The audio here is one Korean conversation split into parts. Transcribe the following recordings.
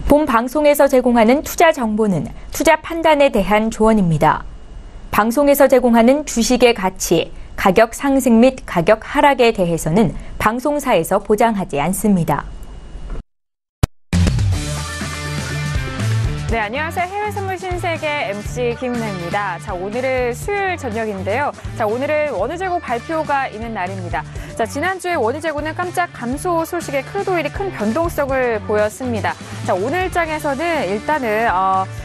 본 방송에서 제공하는 투자 정보는 투자 판단에 대한 조언입니다. 방송에서 제공하는 주식의 가치, 가격 상승 및 가격 하락에 대해서는 방송사에서 보장하지 않습니다. 네, 안녕하세요. 해외 선물 신세계 MC 김은혜입니다. 자, 오늘은 수요일 저녁인데요. 자, 오늘은 원유재고 발표가 있는 날입니다. 자, 지난주에 원유재고는 깜짝 감소 소식에 크루드오일이 큰 변동성을 보였습니다. 자, 오늘 장에서는 일단은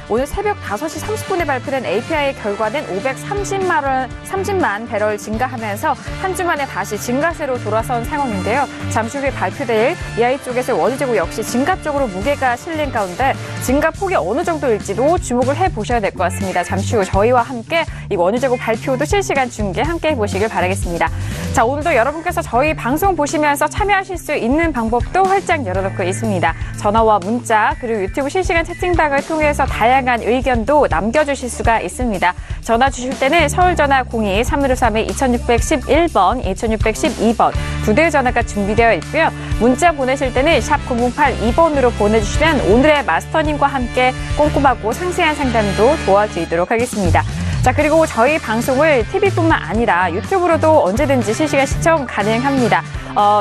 오늘 새벽 5시 30분에 발표된 API 결과는 530만 배럴 증가하면서 한 주 만에 다시 증가세로 돌아선 상황인데요. 잠시 후에 발표될 EI 쪽에서 원유재고 역시 증가 쪽으로 무게가 실린 가운데 증가 폭이 어느 정도일지도 주목을 해보셔야 될 것 같습니다. 잠시 후 저희와 함께 이 원유재고 발표도 실시간 중계 함께 해보시길 바라겠습니다. 자, 오늘도 여러분께서 저희 방송 보시면서 참여하실 수 있는 방법도 활짝 열어놓고 있습니다. 전화와 문자 그리고 유튜브 실시간 채팅방을 통해서 다양한 의견도 남겨주실 수가 있습니다. 전화 주실 때는 서울전화 02-3153-2611번, 2612번 두 대의 전화가 준비되어 있고요. 문자 보내실 때는 샵 0082번으로 보내주시면 오늘의 마스터님과 함께 꼼꼼하고 상세한 상담도 도와드리도록 하겠습니다. 자, 그리고 저희 방송을 TV뿐만 아니라 유튜브로도 언제든지 실시간 시청 가능합니다.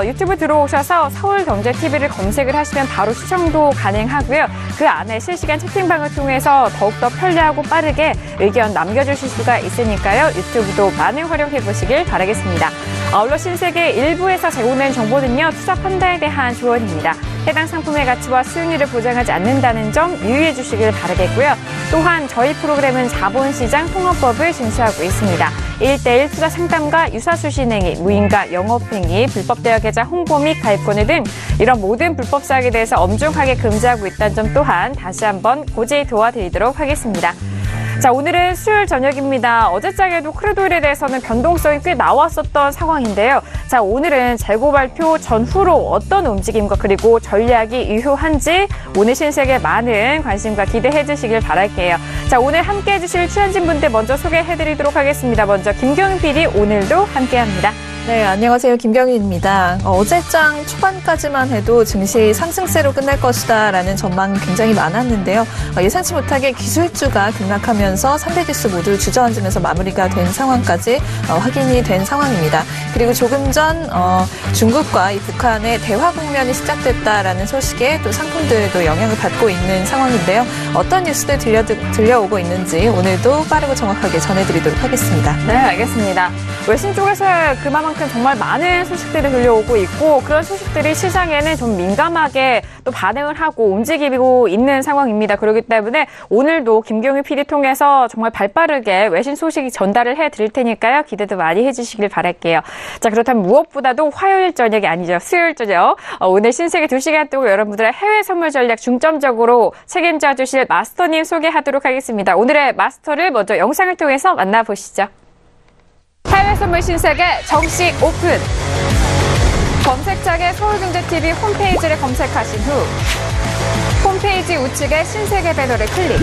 유튜브 들어오셔서 서울경제TV를 검색을 하시면 바로 시청도 가능하고요. 그 안에 실시간 채팅방을 통해서 더욱더 편리하고 빠르게 의견 남겨주실 수가 있으니까요. 유튜브도 많이 활용해 보시길 바라겠습니다. 아울러 신세계 일부에서 제공된 정보는요. 투자 판단에 대한 조언입니다. 해당 상품의 가치와 수익률을 보장하지 않는다는 점 유의해 주시길 바라겠고요. 또한 저희 프로그램은 자본시장 통합법을 준수하고 있습니다. 1:1 투자 상담과 유사수신행위, 무인가 영업행위, 불법대여 계좌 홍보 및 가입권유 등 이런 모든 불법 사항에 대해서 엄중하게 금지하고 있다는 점 또한 다시 한번 고지 도와드리도록 하겠습니다. 자, 오늘은 수요일 저녁입니다. 어제장에도 크루드오일에 대해서는 변동성이 꽤 나왔었던 상황인데요. 자, 오늘은 재고 발표 전후로 어떤 움직임과 그리고 전략이 유효한지 오늘 신세계 많은 관심과 기대해 주시길 바랄게요. 자, 오늘 함께 해주실 출연진 분들 먼저 소개해드리도록 하겠습니다. 먼저 김경윤 PD 오늘도 함께합니다. 네, 안녕하세요. 김경윤입니다. 어제장 초반까지만 해도 증시 상승세로 끝날 것이다라는 전망이 굉장히 많았는데요. 예상치 못하게 기술주가 급락하면서 3대 지수 모두 주저앉으면서 마무리가 된 상황까지 확인이 된 상황입니다. 그리고 조금 전 중국과 이 북한의 대화 국면이 시작됐다라는 소식에 또 상품들도 영향을 받고 있는 상황인데요. 어떤 뉴스들 들려오고 있는지 오늘도 빠르고 정확하게 전해드리도록 하겠습니다. 네, 알겠습니다. 외신 쪽에서 그만큼 정말 많은 소식들이 들려오고 있고 그런 소식들이 시장에는 좀 민감하게 또 반응을 하고 움직이고 있는 상황입니다. 그렇기 때문에 오늘도 김경희 PD 통해서 정말 발빠르게 외신 소식 전달을 해드릴 테니까요. 기대도 많이 해주시길 바랄게요. 자, 그렇다면 무엇보다도 화요일 저녁이 아니죠. 수요일 저녁. 오늘 신세계 2시간 동안 여러분들의 해외 선물 전략 중점적으로 책임져 주실 마스터님 소개하도록 하겠습니다. 오늘의 마스터를 먼저 영상을 통해서 만나보시죠. 해외 선물 신세계 정식 오픈! 검색창에 서울경제TV 홈페이지를 검색하신 후 홈페이지 우측에 신세계 배너를 클릭.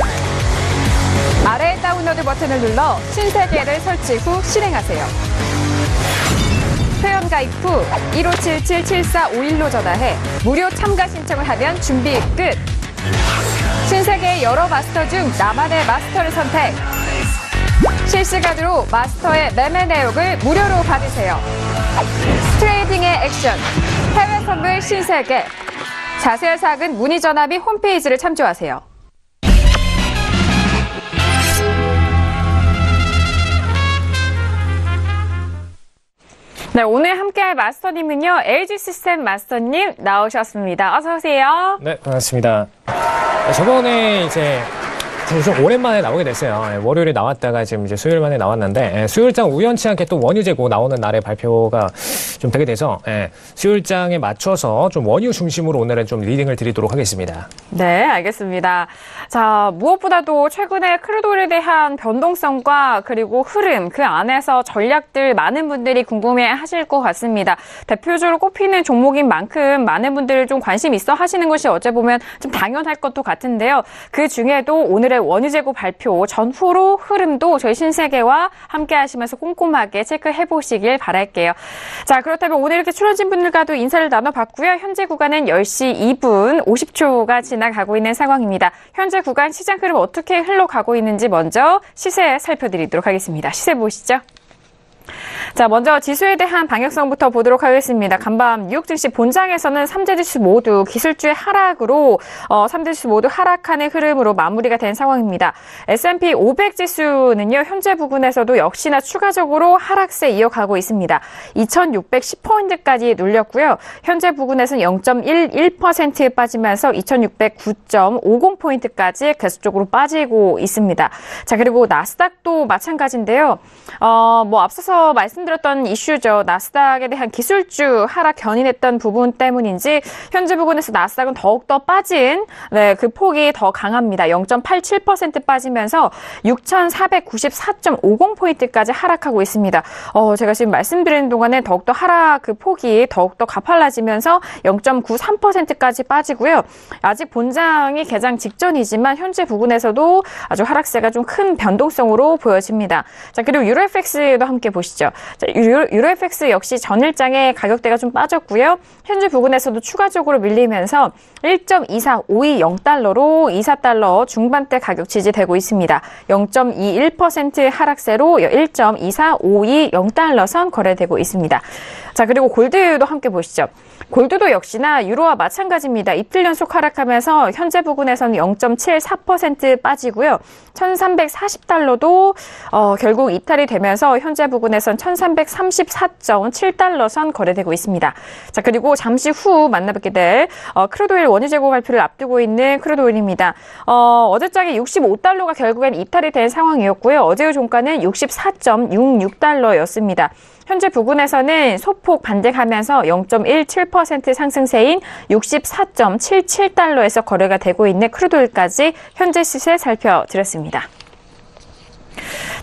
아래 다운로드 버튼을 눌러 신세계를 설치 후 실행하세요. 회원 가입 후 1577-7451로 전화해 무료 참가 신청을 하면 준비 끝! 신세계의 여러 마스터 중 나만의 마스터를 선택! 실시간으로 마스터의 매매 내역을 무료로 받으세요. 트레이딩의 액션, 해외 선물 신세계. 자세한 사항은 문의 전화 및 홈페이지를 참조하세요. 네, 오늘 함께할 마스터님은요, LG시스템 마스터님 나오셨습니다. 어서 오세요. 네, 반갑습니다. 저번에 이제 좀 오랜만에 나오게 됐어요. 월요일에 나왔다가 지금 이제 수요일 만에 나왔는데, 수요일장 우연치 않게 또 원유재고 나오는 날에 발표가 좀 되게 돼서, 수요일장에 맞춰서 좀 원유 중심으로 오늘은 좀 리딩을 드리도록 하겠습니다. 네, 알겠습니다. 자, 무엇보다도 최근에 크루드오일에 대한 변동성과 그리고 흐름, 그 안에서 전략들 많은 분들이 궁금해 하실 것 같습니다. 대표적으로 꼽히는 종목인 만큼 많은 분들 좀 관심 있어 하시는 것이 어째 보면 좀 당연할 것도 같은데요. 그 중에도 오늘의 원유 재고 발표 전후로 흐름도 저희 신세계와 함께 하시면서 꼼꼼하게 체크해 보시길 바랄게요. 자, 그렇다면 오늘 이렇게 출연진 분들과도 인사를 나눠봤고요. 현재 구간은 10시 2분 50초가 지나가고 있는 상황입니다. 현재 구간 시장 흐름 어떻게 흘러가고 있는지 먼저 시세 살펴드리도록 하겠습니다. 시세 보시죠. 자, 먼저 지수에 대한 방향성부터 보도록 하겠습니다. 간밤 뉴욕 증시 본장에서는 3대 지수 모두 기술주의 하락으로 3대 지수 모두 하락하는 흐름으로 마무리가 된 상황입니다. S&P 500 지수는요, 현재 부근에서도 역시나 추가적으로 하락세 이어가고 있습니다. 2610포인트까지 눌렸고요. 현재 부근에서는 0.11% 빠지면서 2609.50포인트까지 계속적으로 빠지고 있습니다. 자, 그리고 나스닥도 마찬가지인데요. 앞서서 말씀드렸던 이슈죠. 나스닥에 대한 기술주 하락 견인했던 부분 때문인지 현재 부근에서 나스닥은 더욱더 빠진 그 폭이 더 강합니다. 0.87% 빠지면서 6,494.50포인트까지 하락하고 있습니다. 제가 지금 말씀드리는 동안에 더욱더 하락 그 폭이 더욱더 가팔라지면서 0.93%까지 빠지고요. 아직 본장이 개장 직전이지만 현재 부근에서도 아주 하락세가 좀 큰 변동성으로 보여집니다. 자, 그리고 유로FX도 함께 보시죠. 자, 유로FX 역시 전일장에 가격대가 좀 빠졌고요. 현재 부근에서도 추가적으로 밀리면서 1.24520달러로 24달러 중반대 가격 지지되고 있습니다. 0.21% 하락세로 1.24520달러 선 거래되고 있습니다. 자, 그리고 골드도 함께 보시죠. 골드도 역시나 유로와 마찬가지입니다. 이틀 연속 하락하면서 현재 부근에서는 0.74% 빠지고요. 1340달러도 결국 이탈이 되면서 현재 부근에서는 1334.7달러 선 거래되고 있습니다. 자, 그리고 잠시 후 만나뵙게 될 크루드오일 원유 재고 발표를 앞두고 있는 크루드오일입니다. 어제장에 65달러가 결국엔 이탈이 된 상황이었고요. 어제의 종가는 64.66달러였습니다. 현재 부근에서는 소폭 반등하면서 0.17% 상승세인 64.77달러에서 거래가 되고 있는 크루드오일까지 현재 시세 살펴드렸습니다.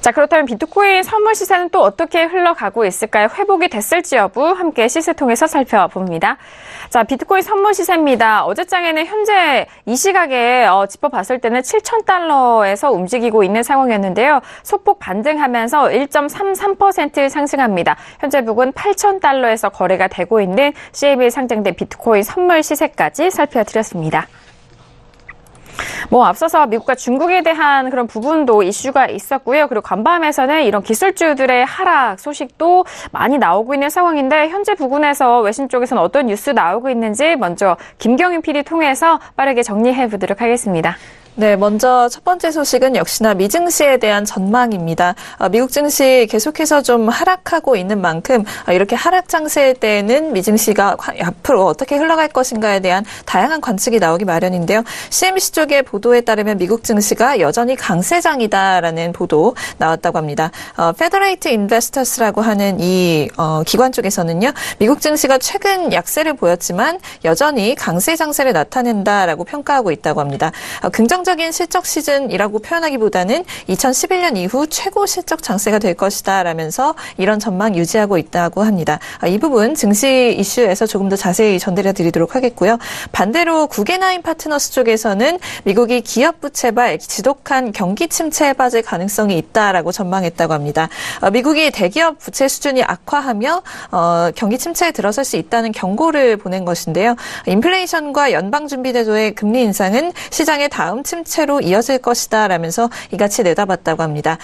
자, 그렇다면 비트코인 선물 시세는 또 어떻게 흘러가고 있을까요? 회복이 됐을지 여부 함께 시세 통해서 살펴봅니다. 자, 비트코인 선물 시세입니다. 어제장에는 현재 이 시각에 짚어봤을 때는 7,000달러에서 움직이고 있는 상황이었는데요. 소폭 반등하면서 1.33% 상승합니다. 현재 부근 8,000달러에서 거래가 되고 있는 CME 상장된 비트코인 선물 시세까지 살펴드렸습니다. 앞서서 미국과 중국에 대한 그런 부분도 이슈가 있었고요. 그리고 간밤에서는 이런 기술주들의 하락 소식도 많이 나오고 있는 상황인데 현재 부근에서 외신 쪽에서는 어떤 뉴스 나오고 있는지 먼저 김경윤 PD 통해서 빠르게 정리해 보도록 하겠습니다. 네, 먼저 첫 번째 소식은 역시나 미증시에 대한 전망입니다. 미국 증시 계속해서 좀 하락하고 있는 만큼 이렇게 하락 장세일 때에는 미증시가 앞으로 어떻게 흘러갈 것인가에 대한 다양한 관측이 나오기 마련인데요. CNBC 쪽의 보도에 따르면 미국 증시가 여전히 강세장이다라는 보도 나왔다고 합니다. 페더레이트 인베스터스라고 하는 이 기관 쪽에서는요. 미국 증시가 최근 약세를 보였지만 여전히 강세 장세를 나타낸다라고 평가하고 있다고 합니다. 긍정적인 실적 시즌이라고 표현하기보다는 2011년 이후 최고 실적 장세가 될 것이다 라면서 이런 전망 유지하고 있다고 합니다. 이 부분 증시 이슈에서 조금 더 자세히 전달해 드리도록 하겠고요. 반대로 구겐하임 파트너스 쪽에서는 미국이 기업 부채발 지독한 경기 침체에 빠질 가능성이 있다라고 전망했다고 합니다. 미국이 대기업 부채 수준이 악화하며 경기 침체에 들어설 수 있다는 경고를 보낸 것인데요. 인플레이션과 연방준비제도의 금리 인상은 시장의 다음 침체로 이어질 것이다 라면서 이같이 내다봤다고 합니다.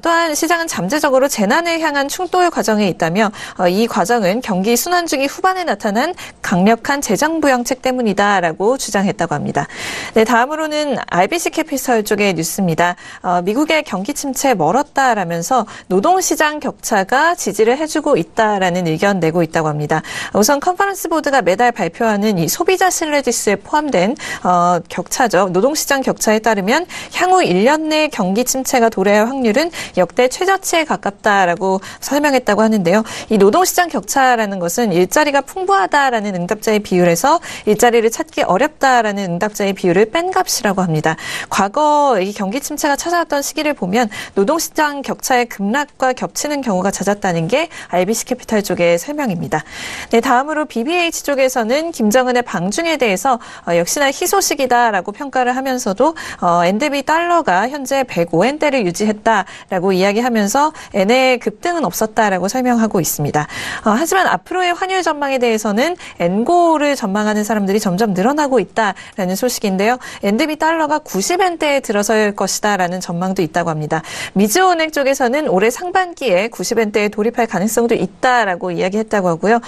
또한 시장은 잠재적으로 재난을 향한 충돌 과정에 있다며 이 과정은 경기 순환주기 후반에 나타난 강력한 재정 부양책 때문이다라고 주장했다고 합니다. 네, 다음으로는 RBC 캐피털 쪽의 뉴스입니다. 미국의 경기 침체에 멀었다라면서 노동시장 격차가 지지를 해주고 있다라는 의견 내고 있다고 합니다. 우선 컨퍼런스 보드가 매달 발표하는 이 소비자 신뢰지수에 포함된 격차죠. 노동시장 격차에 따르면 향후 1년 내 경기 침체가 도래할 확률은 역대 최저치에 가깝다라고 설명했다고 하는데요. 이 노동시장 격차라는 것은 일자리가 풍부하다라는 응답자의 비율에서 일자리를 찾기 어렵다라는 응답자의 비율을 뺀 값이라고 합니다. 과거 이 경기 침체가 찾아왔던 시기를 보면 노동시장 격차의 급락과 겹치는 경우가 잦았다는 게 RBC 캐피털 쪽의 설명입니다. 네, 다음으로 BBH 쪽에서는 김정은의 방중에 대해서 역시나 희소식이다라고 평가를 하면서도 소식인데요. 엔대비 달러가 현재 105엔대를 유지했다라고 이야기하면서 엔의 급등은 없었다라고 설명하고 있습니다. 하지만 앞으로의 환율 전망에 대해서는 엔고를 전망하는 사람들이 점점 늘어나고 있다라는 소식인데요. 엔대비 달러가 90엔대에 들어설 것이다라는 전망도 있다고 합니다. 미즈은행 쪽에서는 올해 상반기에 90엔대에 돌입할 가능성도 있다라고 이야기했다고 하고요.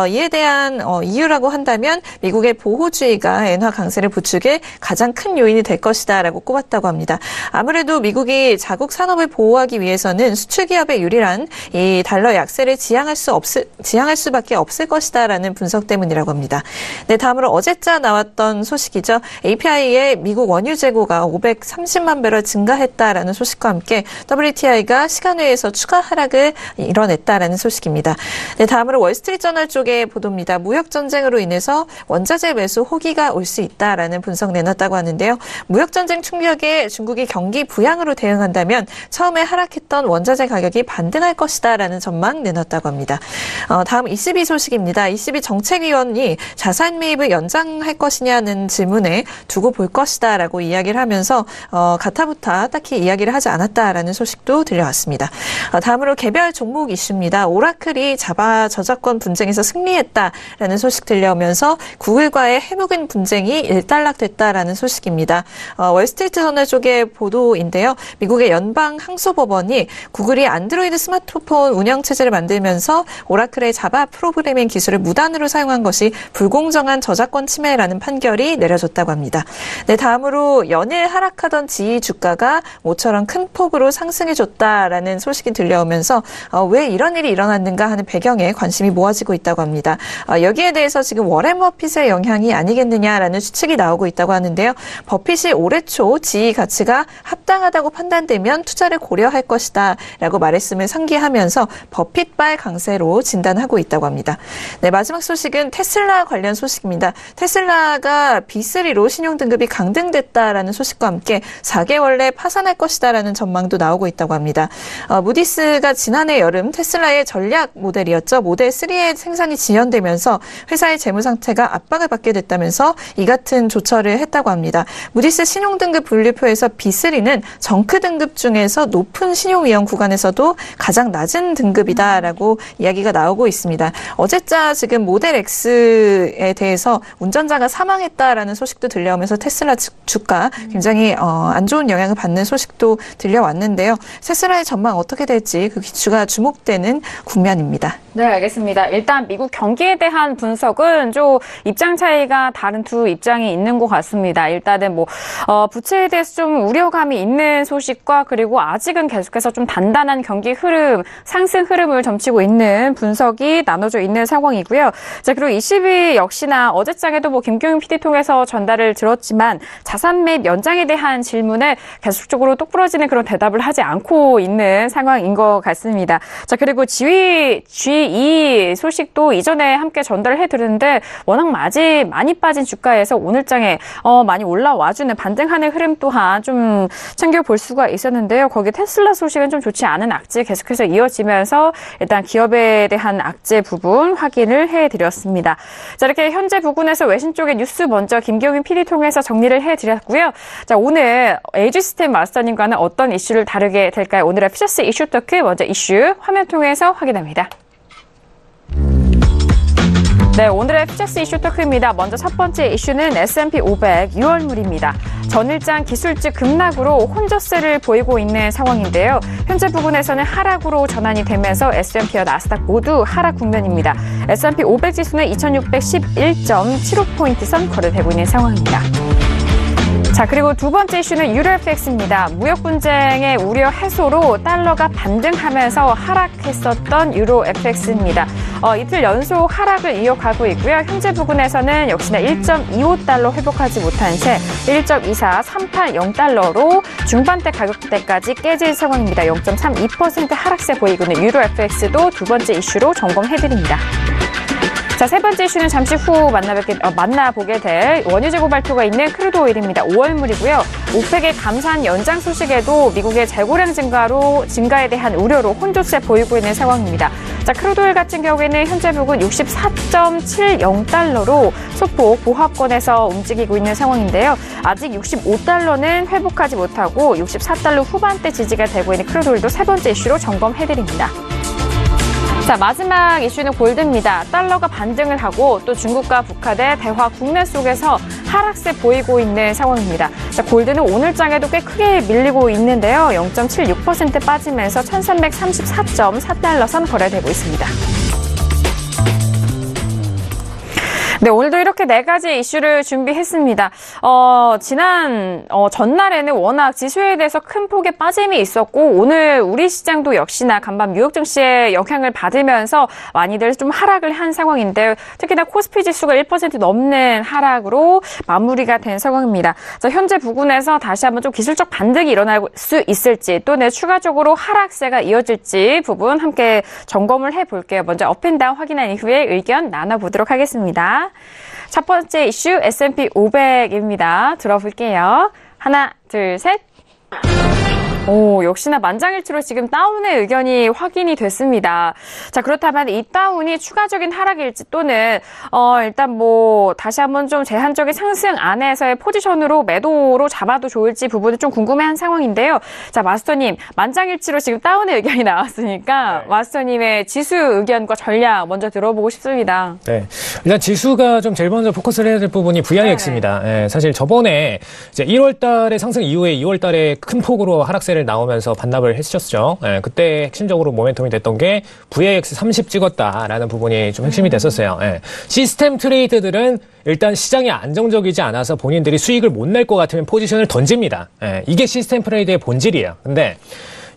이에 대한 이유라고 한다면 미국의 보호주의가 엔화 강세를 부추길 가장 큰 요인이 될 것이다라고 꼽았다고 합니다. 아무래도 미국이 자국 산업을 보호하기 위해서는 수출 기업에 유리한 이 달러 약세를 지향할 수밖에 없을 것이다라는 분석 때문이라고 합니다. 네, 다음으로 어제자 나왔던 소식이죠. API의 미국 원유 재고가 530만 배럴 증가했다라는 소식과 함께 WTI가 시간외에서 추가 하락을 이뤄냈다라는 소식입니다. 네, 다음으로 월스트리트저널 쪽의 보도입니다. 무역 전쟁으로 인해서 원자재 매수 호기가 올 수 있다라는 분석 내놨다고 하는데요. 무역 전쟁 충격에 중국이 경기 부양으로 대응한다면 처음에 하락했던 원자재 가격이 반등할 것이다라는 전망 내놨다고 합니다. 다음 ECB 소식입니다. ECB 정책위원이 자산 매입을 연장할 것이냐는 질문에 두고 볼 것이다라고 이야기를 하면서 가타부타 딱히 이야기를 하지 않았다라는 소식도 들려왔습니다. 다음으로 개별 종목 이슈입니다. 오라클이 자바 저작권 분쟁에서 승리했다라는 소식 들려오면서 구글과의 해묵은 분쟁이 일단락됐다라는 소식입니다. 월스트리트저널 쪽의 보도인데요. 미국의 연방 항소법원이 구글이 안드로이드 스마트폰 운영체제를 만들면서 오라클의 자바 프로그래밍 기술을 무단으로 사용한 것이 불공정한 저작권 침해라는 판결이 내려졌다고 합니다. 네, 다음으로 연일 하락하던 지이 주가가 모처럼 큰 폭으로 상승해줬다라는 소식이 들려오면서 왜 이런 일이 일어났는가 하는 배경에 관심이 모아지고 있다고 합니다. 여기에 대해서 지금 워렌 버핏의 영향이 아니겠느냐라는 추측이 나오고 있다고 하는데요. 버핏이 올해 초 지이 가치가 합당하다고 판단되면 투자를 고려할 것이다 라고 말했음을 상기하면서 버핏발 강세로 진단하고 있다고 합니다. 네, 마지막 소식은 테슬라 관련 소식입니다. 테슬라가 B3로 신용등급이 강등됐다라는 소식과 함께 4개월 내 파산할 것이다라는 전망도 나오고 있다고 합니다. 무디스가 지난해 여름 테슬라의 전략 모델이었죠. 모델 3의 생산이 지연되면서 회사의 재무 상태가 압박을 받게 됐다면서 이 같은 조처를 했다고 합니다. 무디스 신용등급 분류표에서 B3는 정크 등급 중에서 높은 신용위험 구간에서도 가장 낮은 등급이다라고 이야기가 나오고 있습니다. 어제자 지금 모델 X에 대해서 운전자가 사망했다라는 소식도 들려오면서 테슬라 주가 굉장히 안 좋은 영향을 받는 소식도 들려왔는데요. 테슬라의 전망 어떻게 될지 그 기추가 주목되는 국면입니다. 네, 알겠습니다. 일단 미국 경기에 대한 분석은 좀 입장 차이가 다른 두 입장이 있는 것 같습니다. 일단은 부채에 대해서 좀 우려감이 있는 소식과 그리고 아직은 계속해서 좀 단단한 경기 흐름, 상승 흐름을 점치고 있는 분석이 나눠져 있는 상황이고요. 자, 그리고 ECB 역시나 어제장에도 김경윤 PD 통해서 전달을 들었지만 자산 매입 연장에 대한 질문에 계속적으로 똑부러지는 그런 대답을 하지 않고 있는 상황인 것 같습니다. 자, 그리고 G2 소식도 이전에 함께 전달을 해드렸는데 워낙 많이 빠진 주가에서 오늘장에 많이 올라와주는 반등하는 흐름 또한 좀 챙겨볼 수가 있었는데요. 거기 테슬라 소식은 좀 좋지 않은 악재 계속해서 이어지면서 일단 기업에 대한 악재 부분 확인을 해드렸습니다. 자, 이렇게 현재 부분에서 외신 쪽의 뉴스 먼저 김경윤 PD 통해서 정리를 해드렸고요. 자, 오늘 에이지시스템 마스터님과는 어떤 이슈를 다루게 될까요? 오늘의 퓨처스 이슈 토크 먼저 이슈 화면 통해서 확인합니다. 네, 오늘의 퓨처스 이슈 토크입니다. 먼저 첫 번째 이슈는 S&P 500 6월물입니다. 전일장 기술주 급락으로 혼조세를 보이고 있는 상황인데요. 현재 부분에서는 하락으로 전환이 되면서 S&P와 나스닥 모두 하락 국면입니다. S&P 500 지수는 2611.75포인트 선 거래되고 있는 상황입니다. 자, 그리고 두 번째 이슈는 유로 FX입니다. 무역 분쟁의 우려 해소로 달러가 반등하면서 하락했었던 유로 FX입니다. 이틀 연속 하락을 이어가고 있고요. 현재 부근에서는 역시나 1.25달러 회복하지 못한 채 1.24380달러로 중반대 가격대까지 깨진 상황입니다. 0.32% 하락세 보이고 있는 유로 FX도 두 번째 이슈로 점검해드립니다. 자, 세 번째 이슈는 잠시 후 만나보게 될 원유 재고 발표가 있는 크루드 오일입니다. 5월물이고요. 오펙의 감산 연장 소식에도 미국의 재고량 증가에 대한 우려로 혼조세 보이고 있는 상황입니다. 자, 크루드오일 같은 경우에는 현재 부근 64.70달러로 소폭 보합권에서 움직이고 있는 상황인데요. 아직 65달러는 회복하지 못하고 64달러 후반대 지지가 되고 있는 크루드오일도 세 번째 이슈로 점검해드립니다. 자, 마지막 이슈는 골드입니다. 달러가 반등을 하고 또 중국과 북한의 대화 국내 속에서 하락세 보이고 있는 상황입니다. 자, 골드는 오늘장에도 꽤 크게 밀리고 있는데요. 0.76% 빠지면서 1334.4달러 선 거래되고 있습니다. 네, 오늘도 이렇게 네 가지 이슈를 준비했습니다. 전날에는 워낙 지수에 대해서 큰 폭의 빠짐이 있었고, 오늘 우리 시장도 역시나 간밤 뉴욕 증시의 영향을 받으면서 많이들 좀 하락을 한 상황인데요. 특히나 코스피 지수가 1% 넘는 하락으로 마무리가 된 상황입니다. 자, 현재 부근에서 다시 한번 좀 기술적 반등이 일어날 수 있을지, 또는 추가적으로 하락세가 이어질지 부분 함께 점검을 해볼게요. 먼저 업앤다운 확인한 이후에 의견 나눠보도록 하겠습니다. 첫 번째 이슈 S&P 500입니다. 들어볼게요. 하나, 둘, 셋. 오, 역시나 만장일치로 지금 다운의 의견이 확인이 됐습니다. 자, 그렇다면 이 다운이 추가적인 하락일지 또는 일단 다시 한번 좀 제한적인 상승 안에서의 포지션으로 매도로 잡아도 좋을지 부분을 좀 궁금해한 상황인데요. 자, 마스터님, 만장일치로 지금 다운의 의견이 나왔으니까 마스터님의 지수 의견과 전략 먼저 들어보고 싶습니다. 네, 일단 지수가 좀 제일 먼저 포커스를 해야 될 부분이 VIX입니다. 네, 사실 저번에 이제 1월달에 상승 이후에 2월달에 큰 폭으로 하락세를 나오면서 반납을 했었죠. 예, 그때 핵심적으로 모멘텀이 됐던 게 VIX 30 찍었다라는 부분이 좀 핵심이 됐었어요. 예. 시스템 트레이드들은 일단 시장이 안정적이지 않아서 본인들이 수익을 못 낼 것 같으면 포지션을 던집니다. 예, 이게 시스템 트레이드의 본질이에요. 근데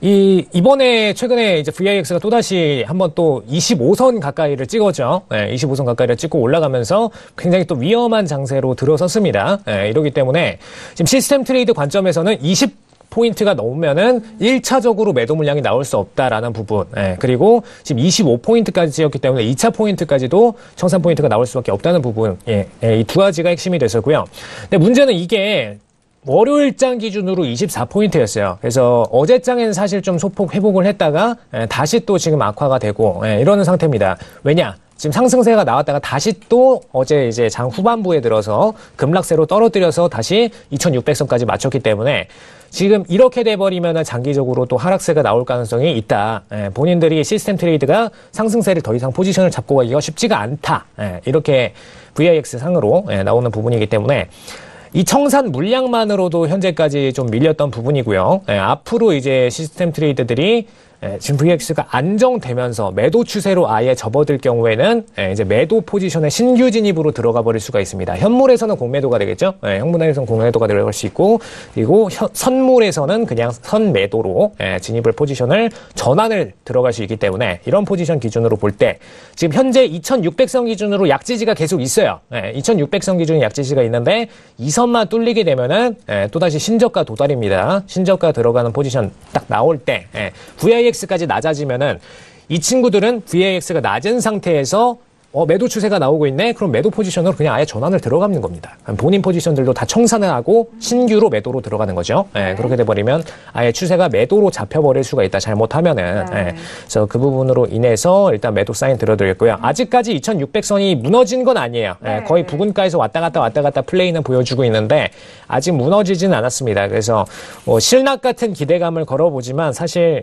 이번에 최근에 이제 VIX가 또다시 한번 또 25선 가까이를 찍었죠. 예, 25선 가까이를 찍고 올라가면서 굉장히 또 위험한 장세로 들어섰습니다. 예, 이러기 때문에 지금 시스템 트레이드 관점에서는 20포인트가 넘으면은 1차적으로 매도 물량이 나올 수 없다라는 부분. 예, 그리고 지금 25포인트까지 찍었기 때문에 2차 포인트까지도 청산 포인트가 나올 수밖에 없다는 부분. 이 두 가지가 핵심이 됐었고요. 근데 문제는 이게 월요일장 기준으로 24포인트였어요. 그래서 어제장에는 사실 좀 소폭 회복을 했다가 다시 또 지금 악화가 되고 이러는 상태입니다. 왜냐? 지금 상승세가 나왔다가 다시 또 어제 이제 장 후반부에 들어서 급락세로 떨어뜨려서 다시 2600선까지 맞췄기 때문에 지금 이렇게 돼버리면 장기적으로 또 하락세가 나올 가능성이 있다. 본인들이 시스템 트레이드가 상승세를 더 이상 포지션을 잡고 가기가 쉽지가 않다. 이렇게 VIX 상으로 나오는 부분이기 때문에 이 청산 물량만으로도 현재까지 좀 밀렸던 부분이고요. 앞으로 이제 시스템 트레이드들이 지금 VIX가 안정되면서 매도 추세로 아예 접어들 경우에는 이제 매도 포지션의 신규 진입으로 들어가 버릴 수가 있습니다. 현물에서는 공매도가 되겠죠. 현물에서는 공매도가 들어갈 수 있고, 그리고 선물에서는 그냥 선매도로 진입을 포지션을 전환을 들어갈 수 있기 때문에 이런 포지션 기준으로 볼 때 지금 현재 2600선 기준으로 약지지가 계속 있어요. 2600선 기준 약지지가 있는데 이 선만 뚫리게 되면은 또다시 신저가 도달입니다. 신저가 들어가는 포지션 딱 나올 때 VIX까지 낮아지면은 이 친구들은 VIX가 낮은 상태에서 매도 추세가 나오고 있네? 그럼 매도 포지션으로 그냥 아예 전환을 들어가는 겁니다. 본인 포지션들도 다 청산을 하고 신규로 매도로 들어가는 거죠. 그렇게 돼버리면 아예 추세가 매도로 잡혀버릴 수가 있다. 잘못하면은. 그래서 그 부분으로 인해서 일단 매도 사인 들어드렸고요. 아직까지 2600선이 무너진 건 아니에요. 거의 부근가에서 왔다 갔다 플레이는 보여주고 있는데 아직 무너지지는 않았습니다. 그래서 실낙 같은 기대감을 걸어보지만 사실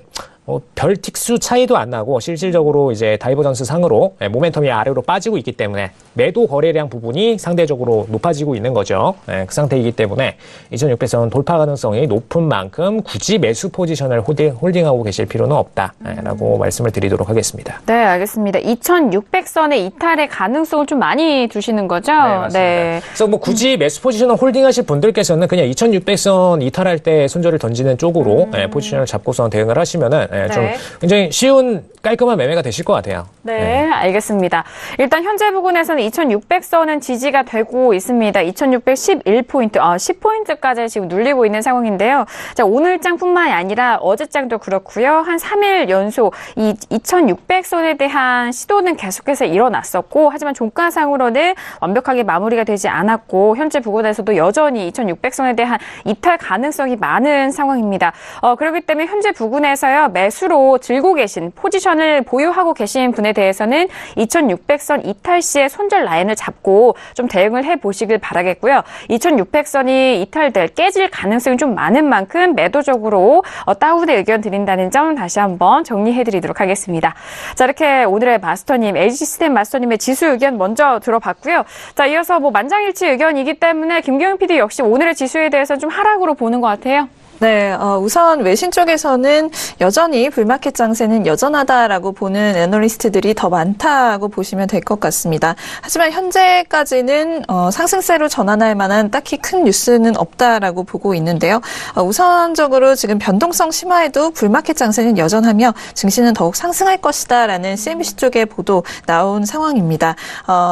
별 틱수 차이도 안 나고 실질적으로 이제 다이버전스 상으로 모멘텀이 아래로 빠지고 있기 때문에 매도 거래량 부분이 상대적으로 높아지고 있는 거죠. 그 상태이기 때문에 2600선 돌파 가능성이 높은 만큼 굳이 매수 포지션을 홀딩하고 계실 필요는 없다라고 말씀을 드리도록 하겠습니다. 네, 알겠습니다. 2600선의 이탈의 가능성을 좀 많이 두시는 거죠? 네, 맞습니다. 네. 그래서 굳이 매수 포지션을 홀딩하실 분들께서는 그냥 2600선 이탈할 때 손절을 던지는 쪽으로 포지션을 잡고서 대응을 하시면은 좀 굉장히 쉬운 깔끔한 매매가 되실 것 같아요. 네, 알겠습니다. 일단 현재 부근에서는 2600선은 지지가 되고 있습니다. 2611포인트, 10포인트까지 지금 눌리고 있는 상황인데요. 자, 오늘장뿐만이 아니라 어제장도 그렇고요. 한 3일 연속 이 2600선에 대한 시도는 계속해서 일어났었고, 하지만 종가상으로는 완벽하게 마무리가 되지 않았고, 현재 부근에서도 여전히 2600선에 대한 이탈 가능성이 많은 상황입니다. 그렇기 때문에 현재 부근에서요, 매수로 들고 계신 포지션을 보유하고 계신 분에 대해서는 2600선 이탈 시에 손절 라인을 잡고 좀 대응을 해보시길 바라겠고요. 2600선이 이탈될 깨질 가능성이 좀 많은 만큼 매도적으로 다운의 의견 드린다는 점 다시 한번 정리해드리도록 하겠습니다. 자, 이렇게 오늘의 마스터님, LG시스템 마스터님의 지수 의견 먼저 들어봤고요. 자, 이어서 만장일치 의견이기 때문에 김경윤 PD 역시 오늘의 지수에 대해서 좀 하락으로 보는 것 같아요. 네, 우선 외신 쪽에서는 여전히 불마켓 장세는 여전하다라고 보는 애널리스트들이 더 많다고 보시면 될 것 같습니다. 하지만 현재까지는 상승세로 전환할 만한 딱히 큰 뉴스는 없다라고 보고 있는데요. 우선적으로 지금 변동성 심화에도 불마켓 장세는 여전하며 증시는 더욱 상승할 것이다라는 CNBC 쪽의 보도 나온 상황입니다.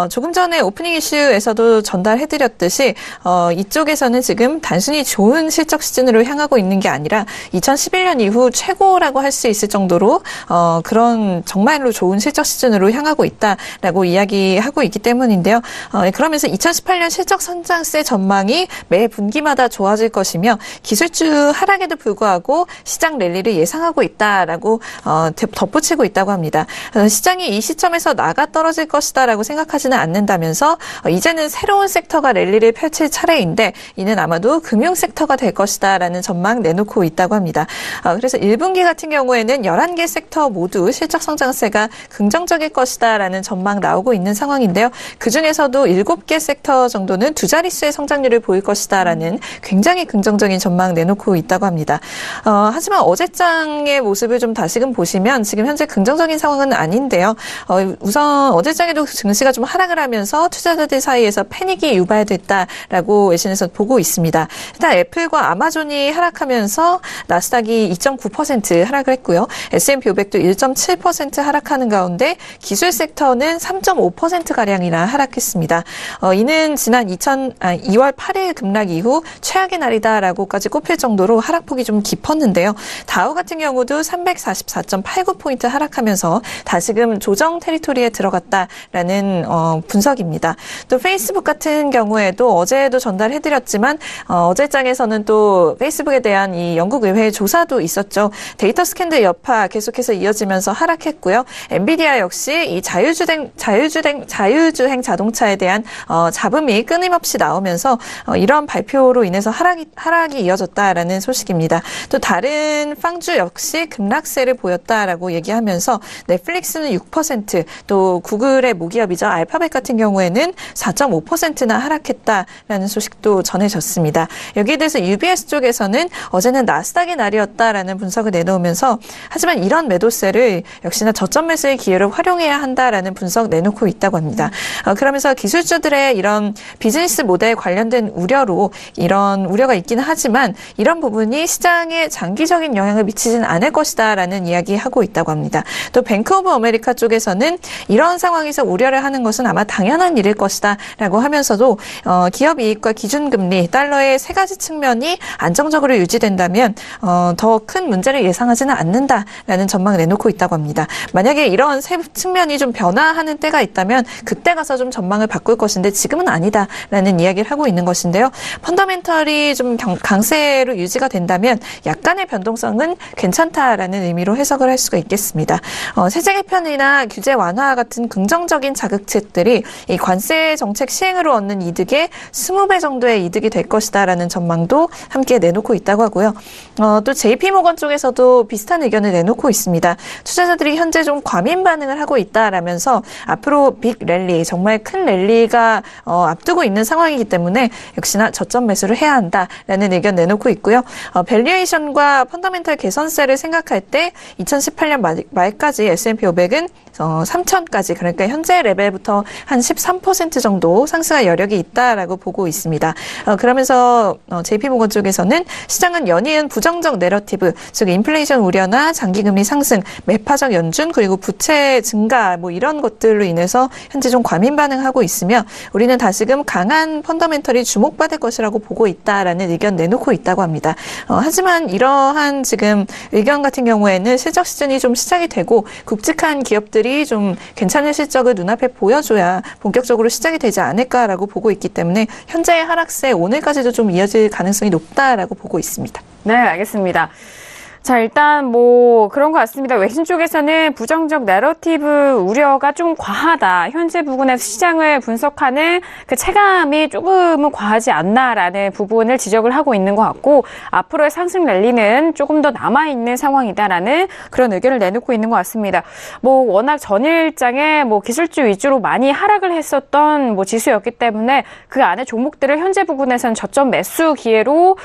조금 전에 오프닝 이슈에서도 전달해드렸듯이 이쪽에서는 지금 단순히 좋은 실적 시즌으로 향하고 있는 게 아니라 2011년 이후 최고라고 할 수 있을 정도로 그런 정말로 좋은 실적 시즌으로 향하고 있다라고 이야기하고 있기 때문인데요. 그러면서 2018년 실적 성장세 전망이 매 분기마다 좋아질 것이며 기술주 하락에도 불구하고 시장 랠리를 예상하고 있다라고 덧붙이고 있다고 합니다. 시장이 이 시점에서 나가 떨어질 것이다라고 생각하지는 않는다면서 이제는 새로운 섹터가 랠리를 펼칠 차례인데 이는 아마도 금융 섹터가 될 것이다라는 전망 내놓고 있다고 합니다. 그래서 1분기 같은 경우에는 11개 섹터 모두 실적 성장세가 긍정적일 것이다라는 전망 나오고 있는 상황인데요. 그중에서도 7개 섹터 정도는 두 자릿수의 성장률을 보일 것이다라는 굉장히 긍정적인 전망 내놓고 있다고 합니다. 하지만 어제장의 모습을 좀 다시금 보시면 지금 현재 긍정적인 상황은 아닌데요. 우선 어제장에도 증시가 좀 하락을 하면서 투자자들 사이에서 패닉이 유발됐다라고 외신에서 보고 있습니다. 일단 애플과 아마존이 하락하면서 나스닥이 2.9% 하락을 했고요. S&P 500도 1.7% 하락하는 가운데 기술 섹터는 3.5%가량이나 하락했습니다. 이는 지난 2월 8일 급락 이후 최악의 날이다라고까지 꼽힐 정도로 하락폭이 좀 깊었는데요. 다우 같은 경우도 344.89포인트 하락하면서 다시금 조정 테리토리에 들어갔다라는 분석입니다. 또 페이스북 같은 경우에도 어제도 전달해드렸지만 어제장에서는 또 페이스북에 대한 이 영국 의회 조사도 있었죠. 데이터 스캔들 여파 계속해서 이어지면서 하락했고요. 엔비디아 역시 이 자율주행 자동차에 대한 잡음이 끊임없이 나오면서 이런 발표로 인해서 하락이 이어졌다라는 소식입니다. 또 다른 빵주 역시 급락세를 보였다라고 얘기하면서 넷플릭스는 6%, 또 구글의 모기업이죠. 알파벳 같은 경우에는 4.5%나 하락했다라는 소식도 전해졌습니다. 여기에 대해서 UBS 쪽에서는 어제는 나스닥의 날이었다라는 분석을 내놓으면서 하지만 이런 매도세를 역시나 저점 매수의 기회로 활용해야 한다라는 분석 내놓고 있다고 합니다. 그러면서 기술주들의 이런 비즈니스 모델 관련된 우려로 이런 우려가 있기는 하지만 이런 부분이 시장에 장기적인 영향을 미치진 않을 것이다라는 이야기하고 있다고 합니다. 또 뱅크 오브 아메리카 쪽에서는 이런 상황에서 우려를 하는 것은 아마 당연한 일일 것이다라고 하면서도 기업 이익과 기준금리, 달러의 세 가지 측면이 안정적으로 유지된다면 더 큰 문제를 예상하지는 않는다라는 전망을 내놓고 있다고 합니다. 만약에 이런 세 측면이 좀 변화하는 때가 있다면 그때 가서 좀 전망을 바꿀 것인데 지금은 아니다라는 이야기를 하고 있는 것인데요. 펀더멘털이 좀 강세로 유지가 된다면 약간의 변동성은 괜찮다라는 의미로 해석을 할 수가 있겠습니다. 세제 개편이나 규제 완화 같은 긍정적인 자극책들이 이 관세 정책 시행으로 얻는 이득의 20배 정도의 이득이 될 것이다라는 전망도 함께 내놓고 있다고 하고요. 또 JP모건 쪽에서도 비슷한 의견을 내놓고 있습니다. 투자자들이 현재 좀 과민 반응을 하고 있다라면서 앞으로 빅 랠리, 정말 큰 랠리가 앞두고 있는 상황이기 때문에 역시나 저점 매수를 해야 한다라는 의견 내놓고 있고요. 밸류에이션과 펀더멘털 개선세를 생각할 때 2018년 말까지 S&P 500은 3,000까지 그러니까 현재 레벨부터 한 13% 정도 상승할 여력이 있다라고 보고 있습니다. 그러면서 JP모건 쪽에서는 시장은 연이은 부정적 내러티브, 즉 인플레이션 우려나 장기금리 상승, 매파적 연준 그리고 부채 증가 이런 것들로 인해서 현재 좀 과민 반응하고 있으며 우리는 다시금 강한 펀더멘털이 주목받을 것이라고 보고 있다라는 의견 내놓고 있다고 합니다. 하지만 이러한 지금 의견 같은 경우에는 실적 시즌이 좀 시작이 되고 굵직한 기업들이 좀 괜찮은 실적을 눈앞에 보여줘야 본격적으로 시작이 되지 않을까라고 보고 있기 때문에 현재의 하락세 오늘까지도 좀 이어질 가능성이 높다라고 보고 있습니다. 네, 알겠습니다. 자, 일단 뭐 그런 것 같습니다. 외신 쪽에서는 부정적 내러티브 우려가 좀 과하다. 현재 부분에서 시장을 분석하는 그 체감이 조금은 과하지 않나라는 부분을 지적을 하고 있는 것 같고, 앞으로의 상승 랠리는 조금 더 남아있는 상황이다라는 그런 의견을 내놓고 있는 것 같습니다. 뭐 워낙 전일장에 뭐 기술주 위주로 많이 하락을 했었던 뭐 지수였기 때문에 그 안에 종목들을 현재 부분에서는 저점 매수 기회로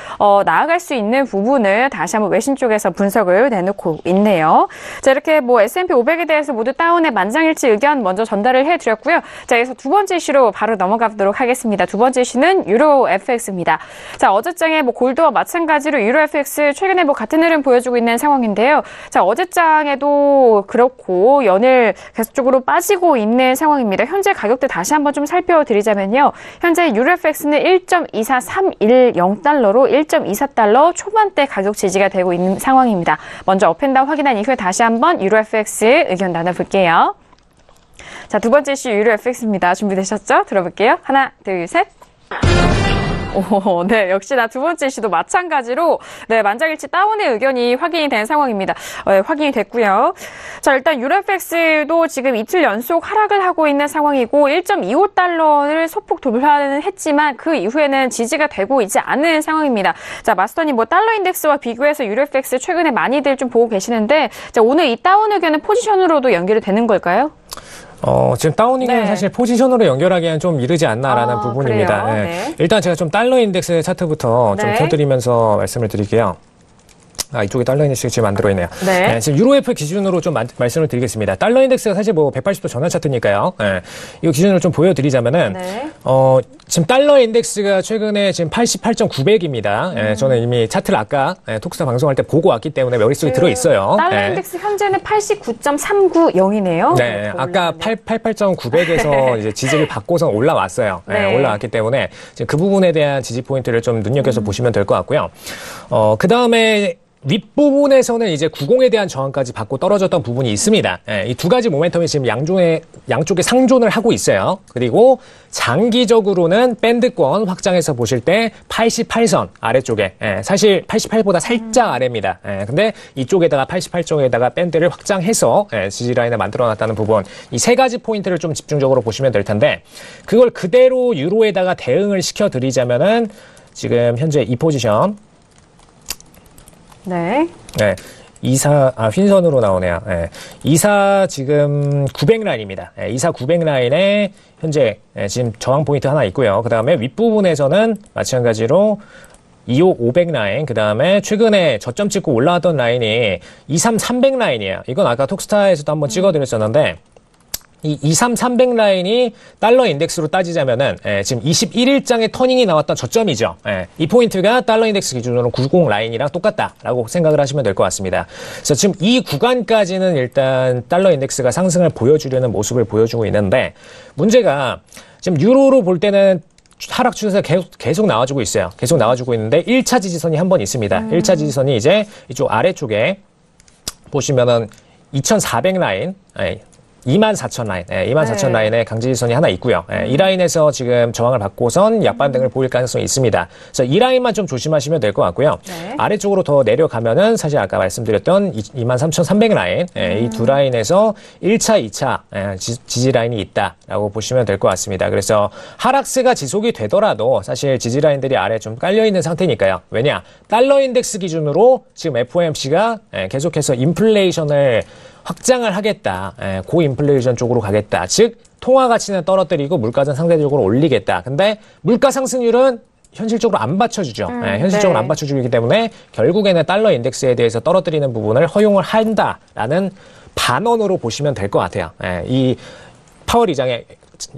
나아갈 수 있는 부분을 다시 한번 외신 쪽에서 분석을 내놓고 있네요. 자, 이렇게 뭐 S&P 500에 대해서 모두 다운의 만장일치 의견 먼저 전달을 해드렸고요. 자, 여기서 두 번째 이슈로 바로 넘어가 보도록 하겠습니다. 두 번째 이슈는 유로 FX입니다. 자, 어제장에 뭐 골드와 마찬가지로 유로 FX 최근에 뭐 같은 흐름 보여주고 있는 상황인데요. 자, 어제장에도 그렇고 연일 계속적으로 빠지고 있는 상황입니다. 현재 가격대 다시 한번 좀 살펴드리자면요. 현재 유로 FX는 1.24310달러로 1.24달러 초반대 가격 지지가 되고 있는 상황입니다. 먼저 업앤다운 확인한 이후에 다시 한번 유로 FX 의견 나눠볼게요. 자, 두 번째 이슈 유로 FX입니다. 준비되셨죠? 들어볼게요. 하나, 둘, 셋. 오, 네, 역시나 두 번째 이슈도 마찬가지로 네, 만장일치 다운의 의견이 확인이 된 상황입니다. 확인이 됐고요. 자, 일단 유로 FX도 지금 이틀 연속 하락을 하고 있는 상황이고 1.25달러를 소폭 돌파는 했지만 그 이후에는 지지가 되고 있지 않은 상황입니다. 자, 마스터님 뭐 달러 인덱스와 비교해서 유로 FX 최근에 많이들 좀 보고 계시는데, 자, 오늘 이 다운 의견은 포지션으로도 연결이 되는 걸까요? 지금 다운이는 네. 사실 포지션으로 연결하기에는 좀 이르지 않나라는 부분입니다. 그래요? 예. 네. 일단 제가 좀 달러 인덱스 차트부터 좀 네. 켜드리면서 말씀을 드릴게요. 이쪽에 달러 인덱스가 지금 안 들어있네요. 네. 지금 유로F 기준으로 좀 말씀을 드리겠습니다. 달러 인덱스가 사실 뭐 180도 전환 차트니까요. 이 기준으로 좀 보여드리자면은, 네. 지금 달러 인덱스가 최근에 지금 88,900입니다. 저는 이미 차트를 아까 톡스타 방송할 때 보고 왔기 때문에 머릿속에 들어있어요. 달러 인덱스 현재는 89.390이네요. 네, 아까 88,900에서 이제 지지를 받고선 올라왔어요. 네. 올라왔기 때문에 지금 그 부분에 대한 지지 포인트를 좀 눈여겨서 보시면 될 것 같고요. 그 다음에 윗부분에서는 이제 90에 대한 저항까지 받고 떨어졌던 부분이 있습니다. 이 두 가지 모멘텀이 지금 양쪽에 상존을 하고 있어요. 그리고 장기적으로는 밴드권 확장해서 보실 때 88선 아래쪽에, 사실 88보다 살짝 아래입니다. 근데 이쪽에다가 88쪽에다가 밴드를 확장해서 지지라인을 만들어놨다는 부분, 이 세 가지 포인트를 좀 집중적으로 보시면 될 텐데, 그걸 그대로 유로에다가 대응을 시켜드리자면은 지금 현재 이 포지션, 네. 네. 24, 휜선으로 나오네요. 24 지금 900라인입니다. 24 900라인에 현재 지금 저항 포인트 하나 있고요. 그 다음에 윗부분에서는 마찬가지로 25 500라인, 그 다음에 최근에 저점 찍고 올라왔던 라인이 23 300라인이에요. 이건 아까 톡스타에서도 한번 찍어드렸었는데, 이 23 300 라인이 달러 인덱스로 따지자면은 지금 21일장에 터닝이 나왔던 저점이죠. 이 포인트가 달러 인덱스 기준으로 90 라인이랑 똑같다라고 생각을 하시면 될 것 같습니다. 그래서 지금 이 구간까지는 일단 달러 인덱스가 상승을 보여주려는 모습을 보여주고 있는데, 문제가 지금 유로로 볼 때는 하락 추세가 계속 나와주고 있어요. 계속 나와주고 있는데 1차 지지선이 한 번 있습니다. 1차 지지선이 이제 이쪽 아래쪽에 보시면은 2400 라인, 24,000 라인, 24,000 라인에 강지지선이 하나 있고요. 이 라인에서 지금 저항을 받고선 약반등을 보일 가능성이 있습니다. 그래서 이 라인만 좀 조심하시면 될 것 같고요. 네. 아래쪽으로 더 내려가면은 사실 아까 말씀드렸던 23,300 라인, 이 두 라인에서 1차, 2차 지지 라인이 있다라고 보시면 될 것 같습니다. 그래서 하락세가 지속이 되더라도 사실 지지 라인들이 아래 좀 깔려 있는 상태니까요. 왜냐? 달러 인덱스 기준으로 지금 FOMC가 계속해서 인플레이션을 확장을 하겠다. 고인플레이션 쪽으로 가겠다. 즉 통화 가치는 떨어뜨리고 물가는 상대적으로 올리겠다. 근데 물가 상승률은 현실적으로 안 받쳐주죠. 현실적으로 네. 안 받쳐주기 때문에 결국에는 달러 인덱스에 대해서 떨어뜨리는 부분을 허용을 한다라는 반언으로 보시면 될 것 같아요. 이 파월 의장의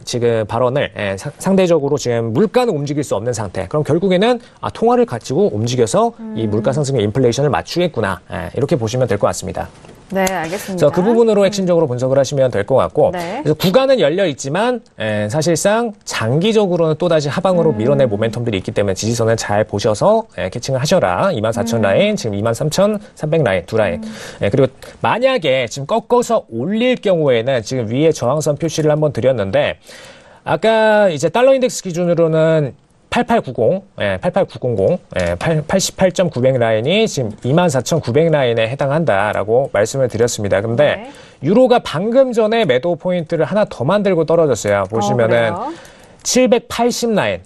지금 발언을 상대적으로 지금 물가는 움직일 수 없는 상태. 그럼 결국에는 통화를 가지고 움직여서 이 물가 상승의 인플레이션을 맞추겠구나. 이렇게 보시면 될 것 같습니다. 네, 알겠습니다. 그래서 그 부분으로 핵심적으로 분석을 하시면 될 것 같고, 네. 그래서 구간은 열려 있지만 사실상 장기적으로는 또다시 하방으로 밀어낼 모멘텀들이 있기 때문에 지지선을 잘 보셔서 캐칭을 하셔라. 24,000 라인, 지금 23,300 라인 두 라인. 그리고 만약에 지금 꺾어서 올릴 경우에는 지금 위에 저항선 표시를 한번 드렸는데, 아까 이제 달러 인덱스 기준으로는 8890, 88.900 라인이 지금 24,900 라인에 해당한다라고 말씀을 드렸습니다. 근데 유로가 방금 전에 매도 포인트를 하나 더 만들고 떨어졌어요. 보시면은 780 라인,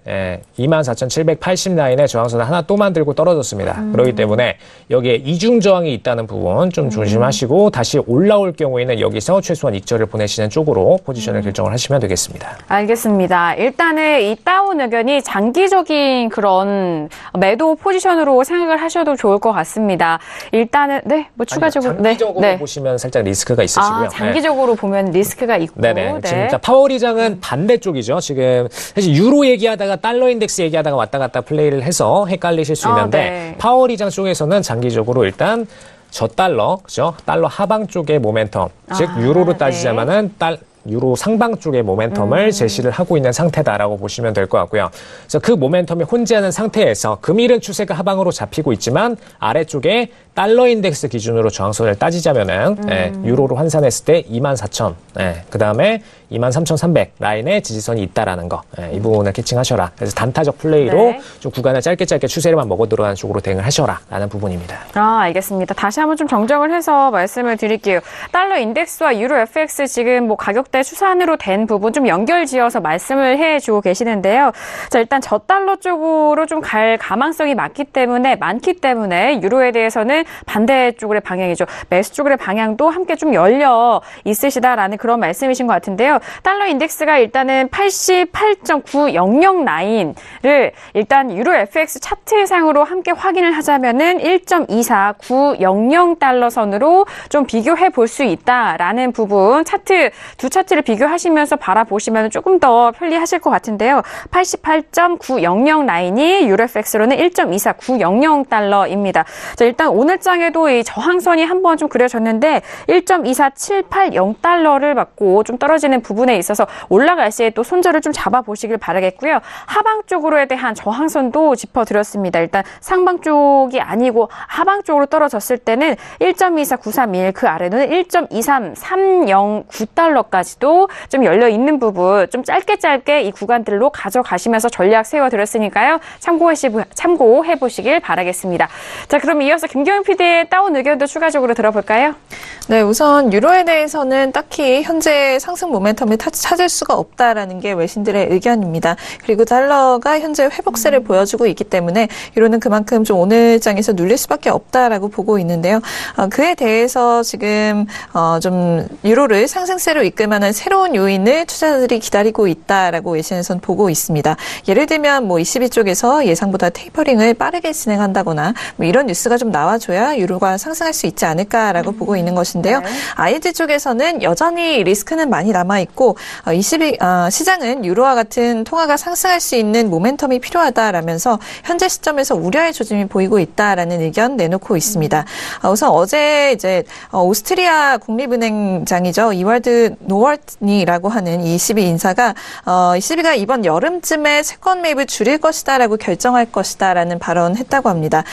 24,780 라인의 저항선을 하나 또 만들고 떨어졌습니다. 그렇기 때문에 여기에 이중 저항이 있다는 부분 좀 조심하시고 다시 올라올 경우에는 여기서 최소한 익절을 보내시는 쪽으로 포지션을 결정을 하시면 되겠습니다. 알겠습니다. 일단은 이 다운 의견이 장기적인 그런 매도 포지션으로 생각을 하셔도 좋을 것 같습니다. 일단은 뭐 추가적으로 장기적으로 보시면 살짝 리스크가 있으시고요. 장기적으로 보면 리스크가 있고. 네네. 지금 파월이장은 반대쪽이죠. 지금 사실 유로 얘기하다가 달러 인덱스 얘기하다가 왔다 갔다 플레이를 해서 헷갈리실 수 있는데 파월이장 쪽에서는 장기적으로 일단 저달러, 그죠? 달러 하방 쪽의 모멘텀, 즉 유로로 따지자면은 유로 상방 쪽의 모멘텀을 제시를 하고 있는 상태다라고 보시면 될 것 같고요. 그래서 그 모멘텀이 혼재하는 상태에서 금일은 추세가 하방으로 잡히고 있지만 아래쪽에 달러 인덱스 기준으로 저항선을 따지자면은 유로로 환산했을 때 24,000, 그 다음에 23,300 라인에 지지선이 있다라는 거, 이 부분을 캐칭하셔라. 그래서 단타적 플레이로 좀 구간을 짧게 추세를만 먹어 들어가는 쪽으로 대응을 하셔라라는 부분입니다. 알겠습니다. 다시 한번 좀 정정을 해서 말씀을 드릴게요. 달러 인덱스와 유로 FX 지금 뭐 가격대 추산으로 된 부분 좀 연결지어서 말씀을 해주고 계시는데요. 자, 일단 저달러 쪽으로 좀 갈 가망성이 많기 때문에 유로에 대해서는 반대쪽의 방향이죠. 매수 쪽의 방향도 함께 좀 열려 있으시다라는 그런 말씀이신 것 같은데요. 달러 인덱스가 일단은 88.900 라인을 일단 유로 FX 차트상으로 함께 확인을 하자면은 1.24900 달러 선으로 좀 비교해 볼 수 있다라는 부분 두 차트를 비교하시면서 바라보시면 조금 더 편리하실 것 같은데요. 88.900 라인이 유로 FX로는 1.24900 달러입니다. 자, 일단 오늘장에도 이 저항선이 한번 좀 그려졌는데 1.24780 달러를 맞고 좀 떨어지는 부분에 있어서 올라갈 시에 또 손절을 좀 잡아보시길 바라겠고요. 하방 쪽으로에 대한 저항선도 짚어드렸습니다. 일단 상방 쪽이 아니고 하방 쪽으로 떨어졌을 때는 1.24931 그 아래는 1.23309 달러까지도 좀 열려 있는 부분 좀 짧게 이 구간들로 가져가시면서 전략 세워드렸으니까요. 참고해 보시길 바라겠습니다. 자, 그럼 이어서 김경영 PD의 다운 의견도 추가적으로 들어볼까요? 네, 우선 유로에 대해서는 딱히 현재 상승 모멘텀을 찾을 수가 없다라는 게 외신들의 의견입니다. 그리고 달러가 현재 회복세를 보여주고 있기 때문에 유로는 그만큼 좀 오늘장에서 눌릴 수밖에 없다라고 보고 있는데요. 그에 대해서 지금 좀 유로를 상승세로 이끌 만한 새로운 요인을 투자자들이 기다리고 있다라고 외신에선 보고 있습니다. 예를 들면 뭐 ECB 쪽에서 예상보다 테이퍼링을 빠르게 진행한다거나 뭐 이런 뉴스가 좀 나와줘야 유로가 상승할 수 있지 않을까라고 보고 있는 것인데요. ING 쪽에서는 여전히 리스크는 많이 남아있고 시장은 유로와 같은 통화가 상승할 수 있는 모멘텀이 필요하다라면서 현재 시점에서 우려의 조짐이 보이고 있다라는 의견 내놓고 있습니다. 우선 어제 이제 오스트리아 국립은행장이죠. 이왈드 노월트니라고 하는 이 ECB 인사가 ECB가 이번 여름쯤에 채권 매입을 줄일 것이다라고 결정할 것이다라는 발언했다고 합니다.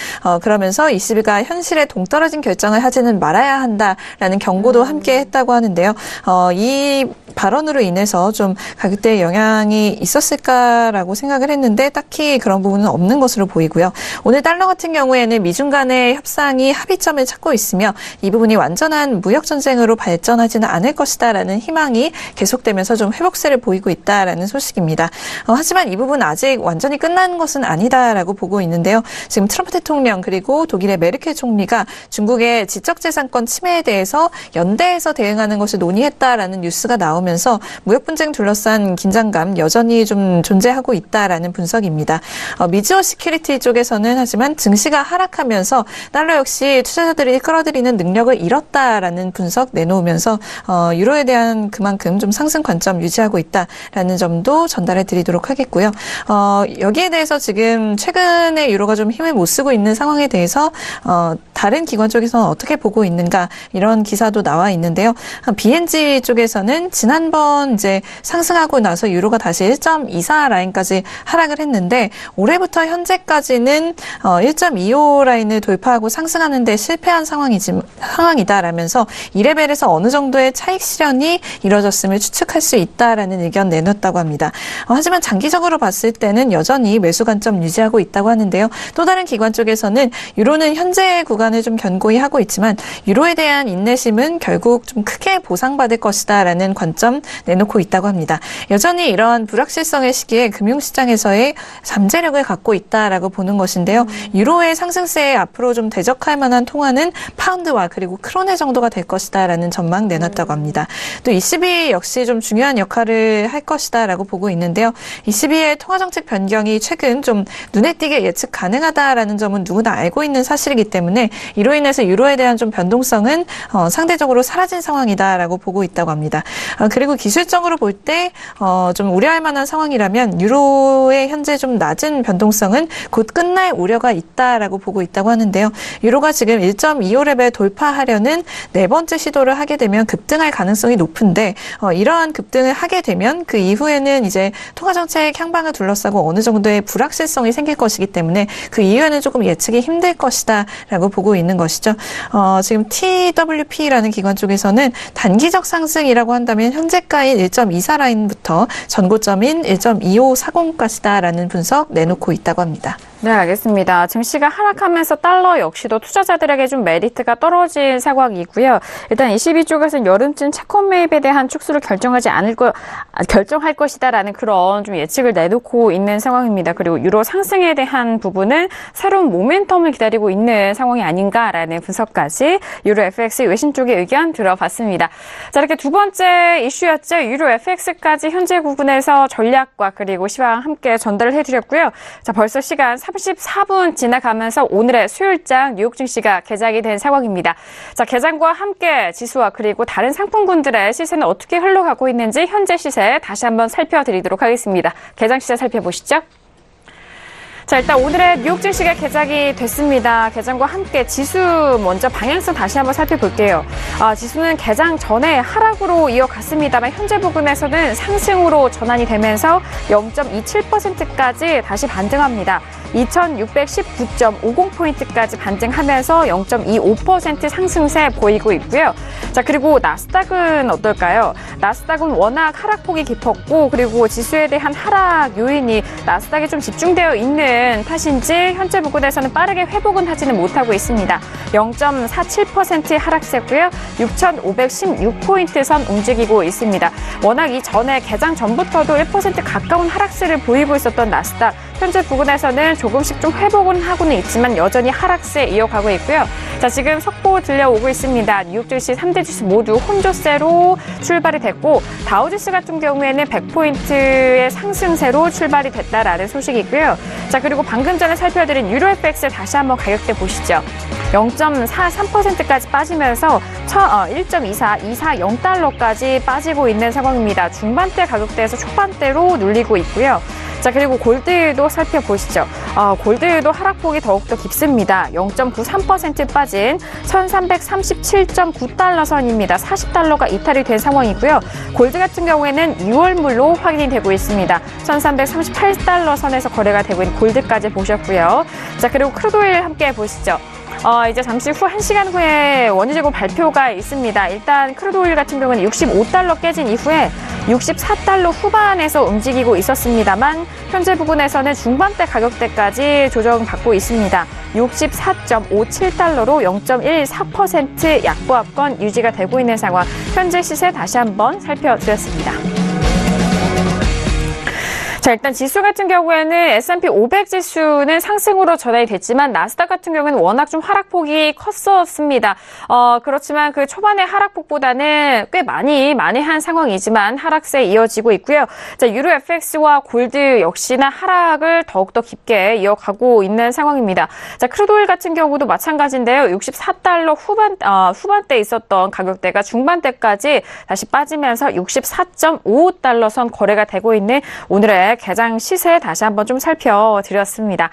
그러면서 ECB가 현실에 동떨어진 결정을 하지는 말아야 한다라는 경고도 함께 했다고 하는데요. 이 발언으로 인해서 좀 가격대에 영향이 있었을까라고 생각을 했는데 딱히 그런 부분은 없는 것으로 보이고요. 오늘 달러 같은 경우에는 미중 간의 협상이 합의점을 찾고 있으며 이 부분이 완전한 무역 전쟁으로 발전하지는 않을 것이다라는 희망이 계속되면서 좀 회복세를 보이고 있다라는 소식입니다. 하지만 이 부분 아직 완전히 끝난 것은 아니다라고 보고 있는데요. 지금 트럼프 대통령 그리고 독일의 메르켈 총리가 중국의 지적재산권 침해에 대해서 연대해서 대응하는 것을 논의했다라는 뉴스가 나오면서 무역 분쟁 둘러싼 긴장감 여전히 좀 존재하고 있다라는 분석입니다. 미즈호 시큐리티 쪽에서는 하지만 증시가 하락하면서 달러 역시 투자자들이 끌어들이는 능력을 잃었다라는 분석 내놓으면서 유로에 대한 그만큼 좀 상승 관점 유지하고 있다라는 점도 전달해 드리도록 하겠고요. 여기에 대해서 지금 최근에 유로가 좀 힘을 못 쓰고 있는 상황에 대해서 다른 기관 쪽에서는 어떻게 보고 있는가 이런 기사도 나와 있는데요. BNG 쪽에서는 지난번 이제 상승하고 나서 유로가 다시 1.24 라인까지 하락을 했는데 올해부터 현재까지는 1.25 라인을 돌파하고 상승하는 데 실패한 상황이다라면서 이 레벨에서 어느 정도의 차익 실현이 이뤄졌음을 추측할 수 있다라는 의견 내놨다고 합니다. 하지만 장기적으로 봤을 때는 여전히 매수 관점 유지하고 있다고 하는데요. 또 다른 기관 쪽에서는 유로는 현재 구간을 좀 견고히 하고 있지만 유로에 대한 인내심은 결국 좀 크게 보상받을 것이다라는 관점 내놓고 있다고 합니다. 여전히 이러한 불확실성의 시기에 금융시장에서의 잠재력을 갖고 있다라고 보는 것인데요. 유로의 상승세에 앞으로 좀 대적할 만한 통화는 파운드와 그리고 크로네 정도가 될 것이다라는 전망 내놨다고 합니다. 또 ECB 역시 좀 중요한 역할을 할 것이다라고 보고 있는데요. ECB의 통화정책 변경이 최근 좀 눈에 띄게 예측 가능하다라는 점은 누구나 알고 있는 사실이기 때문에 이로 인해서 유로에 대한 좀 변동성은 상대적으로 사라진 상황이다라고 보고 있다고 합니다. 그리고 기술적으로 볼 때 좀 우려할 만한 상황이라면 유로의 현재 좀 낮은 변동성은 곧 끝날 우려가 있다라고 보고 있다고 하는데요. 유로가 지금 1.25레벨 돌파하려는 네 번째 시도를 하게 되면 급등할 가능성이 높은데 이러한 급등을 하게 되면 그 이후에는 이제 통화정책 향방을 둘러싸고 어느 정도의 불확실성이 생길 것이기 때문에 그 이후에는 조금 예측이 힘들 것이다라고 보고 있는 것이죠. 지금 TWP라는 기관 쪽에서는 단기적 상승이라고 한다면 현재가인 1.24 라인부터 전고점인 1.2540까지다라는 분석 내놓고 있다고 합니다. 네, 알겠습니다. 증시가 하락하면서 달러 역시도 투자자들에게 좀 메리트가 떨어진 상황이고요. 일단 ECB 쪽에서는 여름쯤 채권 매입에 대한 축소를 결정할 것이다라는 그런 좀 예측을 내놓고 있는 상황입니다. 그리고 유로 상승에 대한 부분은 새로운 모멘텀을 기다리고 있는 상황이 아닌가라는 분석까지 유로 FX 외신 쪽의 의견 들어봤습니다. 자, 이렇게 두 번째 이슈였죠. 유로 FX까지 현재 구간에서 전략과 그리고 시황 함께 전달을 해드렸고요. 자, 벌써 시간 34분 지나가면서 오늘의 수요일장 뉴욕 증시가 개장이 된 상황입니다. 자, 개장과 함께 지수와 그리고 다른 상품군들의 시세는 어떻게 흘러가고 있는지 현재 시세 다시 한번 살펴드리도록 하겠습니다. 개장 시세 살펴보시죠. 자, 일단 오늘의 뉴욕 증시가 개장이 됐습니다. 개장과 함께 지수 먼저 방향성 다시 한번 살펴볼게요. 지수는 개장 전에 하락으로 이어갔습니다만 현재 부근에서는 상승으로 전환이 되면서 0.27%까지 다시 반등합니다. 2619.50포인트까지 반등하면서 0.25% 상승세 보이고 있고요. 자, 그리고 나스닥은 어떨까요? 나스닥은 워낙 하락폭이 깊었고 그리고 지수에 대한 하락 요인이 나스닥에 좀 집중되어 있는 탓인지 현재 부근에서는 빠르게 회복은 하지는 못하고 있습니다. 0.47% 하락세고요. 6,516포인트 선 움직이고 있습니다. 워낙 이전에 개장 전부터도 1% 가까운 하락세를 보이고 있었던 나스닥 현재 부근에서는 조금씩 좀 회복은 하고는 있지만 여전히 하락세 이어가고 있고요. 자, 지금 속보 들려오고 있습니다. 뉴욕 증시 3대 지수 모두 혼조세로 출발이 됐고 다우지수 같은 경우에는 100포인트의 상승세로 출발이 됐다라는 소식이고요. 자, 그리고 방금 전에 살펴드린 유로 FX 다시 한번 가격대 보시죠. 0.43%까지 빠지면서 1.24240달러까지 빠지고 있는 상황입니다. 중반대 가격대에서 초반대로 눌리고 있고요. 자, 그리고 골드도 살펴보시죠. 골드도 하락폭이 더욱더 깊습니다. 0.93% 빠진 1337.9달러 선입니다. 40달러가 이탈이 된 상황이고요. 골드 같은 경우에는 2월물로 확인이 되고 있습니다. 1338달러 선에서 거래가 되고 있는 골드까지 보셨고요. 자, 그리고 크루드오일 함께 보시죠. 이제 잠시 후 1시간 후에 원유재고 발표가 있습니다. 일단 크루드오일 같은 경우는 65달러 깨진 이후에 64달러 후반에서 움직이고 있었습니다만 현재 부근에서는 중반대 가격대까지 조정받고 있습니다. 64.57달러로 0.14% 약보합권 유지가 되고 있는 상황. 현재 시세 다시 한번 살펴드렸습니다. 자, 일단 지수 같은 경우에는 S&P 500 지수는 상승으로 전환이 됐지만 나스닥 같은 경우에는 워낙 좀 하락폭이 컸었습니다. 그렇지만 그 초반의 하락폭보다는 꽤 많이 한 상황이지만 하락세 이어지고 있고요. 자, 유로 FX와 골드 역시나 하락을 더욱더 깊게 이어가고 있는 상황입니다. 자, 크루드오일 같은 경우도 마찬가지인데요. 64달러 후반대 있었던 가격대가 중반대까지 다시 빠지면서 64.55달러 선 거래가 되고 있는 오늘의 개장 시세 다시 한번 좀 살펴드렸습니다.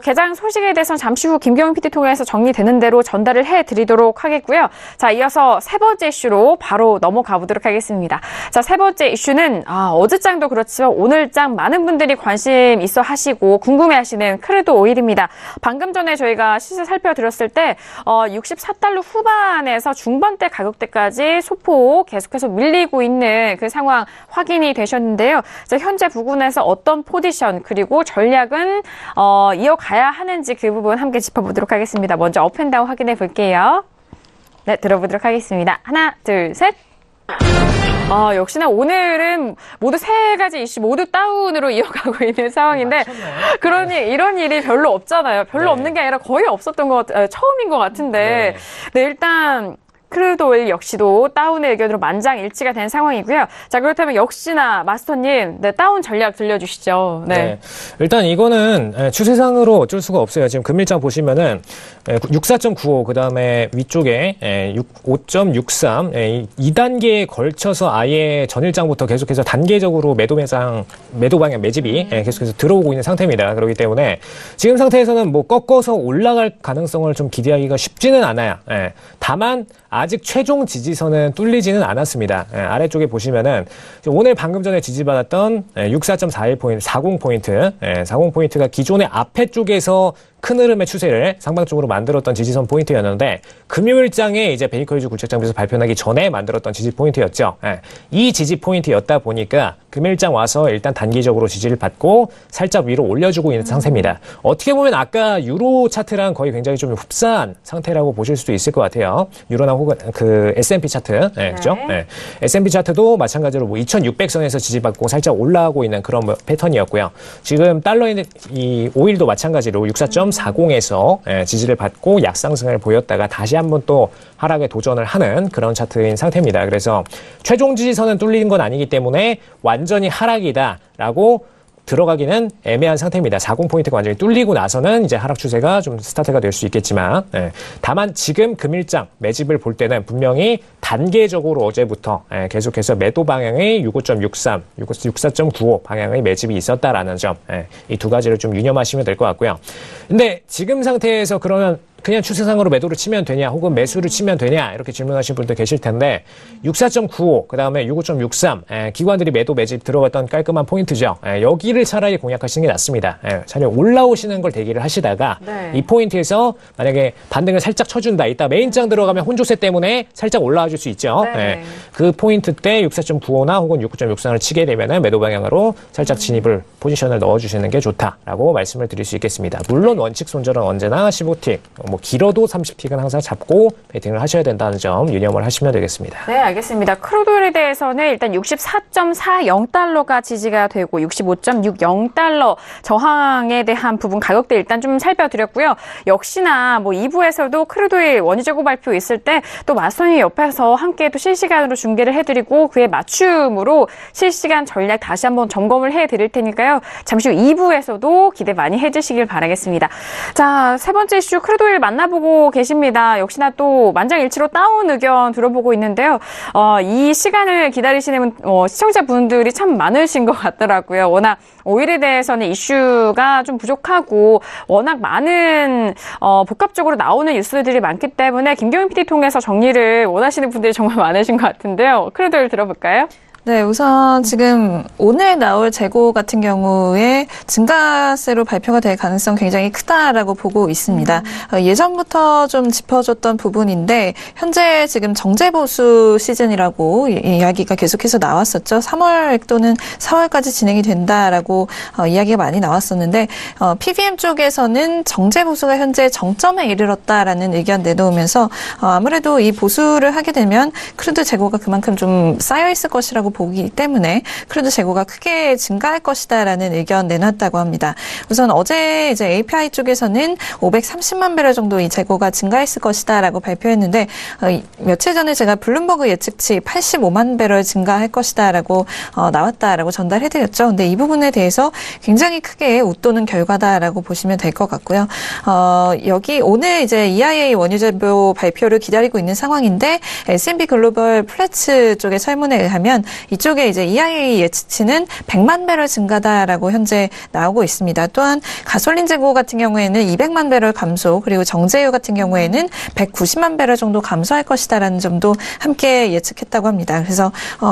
개장 소식에 대해서는 잠시 후 김경민 PD 통해서 정리되는 대로 전달을 해드리도록 하겠고요. 자, 이어서 세 번째 이슈로 바로 넘어가 보도록 하겠습니다. 자, 세 번째 이슈는 어제장도 그렇지만 오늘장 많은 분들이 관심 있어 하시고 궁금해하시는 크루드 오일입니다. 방금 전에 저희가 시세 살펴드렸을 때 64달러 후반에서 중반대 가격대까지 소폭 계속해서 밀리고 있는 그 상황 확인이 되셨는데요. 자, 현재 부근에서 어떤 포지션 그리고 전략은 이어가야 하는지 그 부분 함께 짚어보도록 하겠습니다. 먼저 업앤다운 확인해 볼게요. 네, 들어보도록 하겠습니다. 하나, 둘, 셋. 역시나 오늘은 모두 세 가지 이슈 모두 다운으로 이어가고 있는 상황인데, 그러니 이런 일이 별로 없잖아요. 별로 없는 게 아니라 거의 없었던 처음인 것 같은데, 네, 일단 크루드 오일 역시도 다운의 의견으로 만장일치가 된 상황이고요. 자, 그렇다면 역시나 마스터님, 네, 다운 전략 들려주시죠. 네. 일단 이거는 추세상으로 어쩔 수가 없어요. 지금 금일장 보시면은 64.95, 그 다음에 위쪽에 5.63, 2단계에 걸쳐서 아예 전일장부터 계속해서 단계적으로 매도 방향 매집이 계속해서 들어오고 있는 상태입니다. 그렇기 때문에 지금 상태에서는 꺾어서 올라갈 가능성을 좀 기대하기가 쉽지는 않아요. 다만 아직 최종 지지선은 뚫리지는 않았습니다. 아래쪽에 보시면은 오늘 방금 전에 지지받았던 64.41포인트, 40포인트, 40포인트가 기존의 앞에 쪽에서 큰 흐름의 추세를 상방적으로 만들었던 지지선 포인트였는데, 금요일장에 이제 베이커리즈 국책장비에서 발표하기 전에 만들었던 지지 포인트였죠. 이 지지 포인트였다 보니까 금요일장 와서 일단 단기적으로 지지를 받고 살짝 위로 올려주고 있는 상태입니다. 어떻게 보면 아까 유로 차트랑 거의 굉장히 좀 흡사한 상태라고 보실 수도 있을 것 같아요. 유로나 혹은 그 S&P 차트, 그죠? S&P 차트도 마찬가지로 2,600선에서 지지받고 살짝 올라가고 있는 그런 패턴이었고요. 지금 달러의 이 오일도 마찬가지로 64.40에서 지지를 받고 약상승을 보였다가 다시 한번 또 하락에 도전을 하는 그런 차트인 상태입니다. 그래서 최종 지지선은 뚫리는 건 아니기 때문에 완전히 하락이다라고 들어가기는 애매한 상태입니다. 40포인트가 완전히 뚫리고 나서는 이제 하락 추세가 좀 스타트가 될 수 있겠지만, 다만 지금 금일장 매집을 볼 때는 분명히 단계적으로 어제부터 계속해서 매도 방향의 65.63, 64.95 방향의 매집이 있었다라는 점, 이 두 가지를 좀 유념하시면 될 것 같고요. 근데 지금 상태에서 그러면 그냥 추세상으로 매도를 치면 되냐 혹은 매수를 치면 되냐 이렇게 질문하신 분들 계실 텐데, 64.95 그 다음에 65.63 기관들이 매도 매집 들어갔던 깔끔한 포인트죠. 여기를 차라리 공략하시는 게 낫습니다. 차라리 올라오시는 걸 대기를 하시다가 이 포인트에서 만약에 반등을 살짝 쳐준다, 이따 메인장 들어가면 혼조세 때문에 살짝 올라와 줄 수 있죠. 그 포인트 때 64.95나 혹은 69.63을 치게 되면 매도 방향으로 살짝 진입을 포지션을 넣어주시는 게 좋다라고 말씀을 드릴 수 있겠습니다. 물론 원칙 손절은 언제나 15틱, 길어도 30틱은 항상 잡고 베팅을 하셔야 된다는 점 유념을 하시면 되겠습니다. 네, 알겠습니다. 크루드 오일에 대해서는 일단 64.40달러가 지지가 되고 65.60달러 저항에 대한 부분 가격대 일단 좀 살펴드렸고요. 역시나 2부에서도 크루드 오일 원유 재고 발표 있을 때 또 마스터님 옆에서 함께 또 실시간으로 중계를 해드리고 그에 맞춤으로 실시간 전략 다시 한번 점검을 해드릴 테니까요. 잠시 후 2부에서도 기대 많이 해주시길 바라겠습니다. 자, 세 번째 이슈 크루드 오일 만나보고 계십니다. 역시나 또 만장일치로 다운 의견 들어보고 있는데요. 이 시간을 기다리시는 시청자분들이 참 많으신 것 같더라고요. 워낙 오일에 대해서는 이슈가 좀 부족하고 워낙 많은 복합적으로 나오는 뉴스들이 많기 때문에 김경민 PD 통해서 정리를 원하시는 분들이 정말 많으신 것 같은데요. 크루드 오일 들어볼까요? 네, 우선 지금 오늘 나올 재고 같은 경우에 증가세로 발표가 될 가능성 굉장히 크다라고 보고 있습니다. 예전부터 좀 짚어줬던 부분인데 현재 지금 정제보수 시즌이라고 이야기가 계속해서 나왔었죠. 3월 또는 4월까지 진행이 된다라고 이야기가 많이 나왔었는데 PBM 쪽에서는 정제보수가 현재 정점에 이르렀다라는 의견 내놓으면서 아무래도 이 보수를 하게 되면 크루드 재고가 그만큼 좀 쌓여 있을 것이라고 보기 때문에 크루드 재고가 크게 증가할 것이다라는 의견 내놨다고 합니다. 우선 어제 이제 API 쪽에서는 530만 배럴 정도 이 재고가 증가했을 것이다라고 발표했는데 며칠 전에 제가 블룸버그 예측치 85만 배럴 증가할 것이다라고 나왔다라고 전달해드렸죠. 근데 이 부분에 대해서 굉장히 크게 웃도는 결과다라고 보시면 될 것 같고요. 여기 오늘 이제 EIA 원유재고 발표를 기다리고 있는 상황인데 S&P 글로벌 플래츠 쪽의 설문에 의하면 이쪽에 이제 EIA 예측치는 100만 배럴 증가다라고 현재 나오고 있습니다. 또한 가솔린 재고 같은 경우에는 200만 배럴 감소, 그리고 정제유 같은 경우에는 190만 배럴 정도 감소할 것이다라는 점도 함께 예측했다고 합니다. 그래서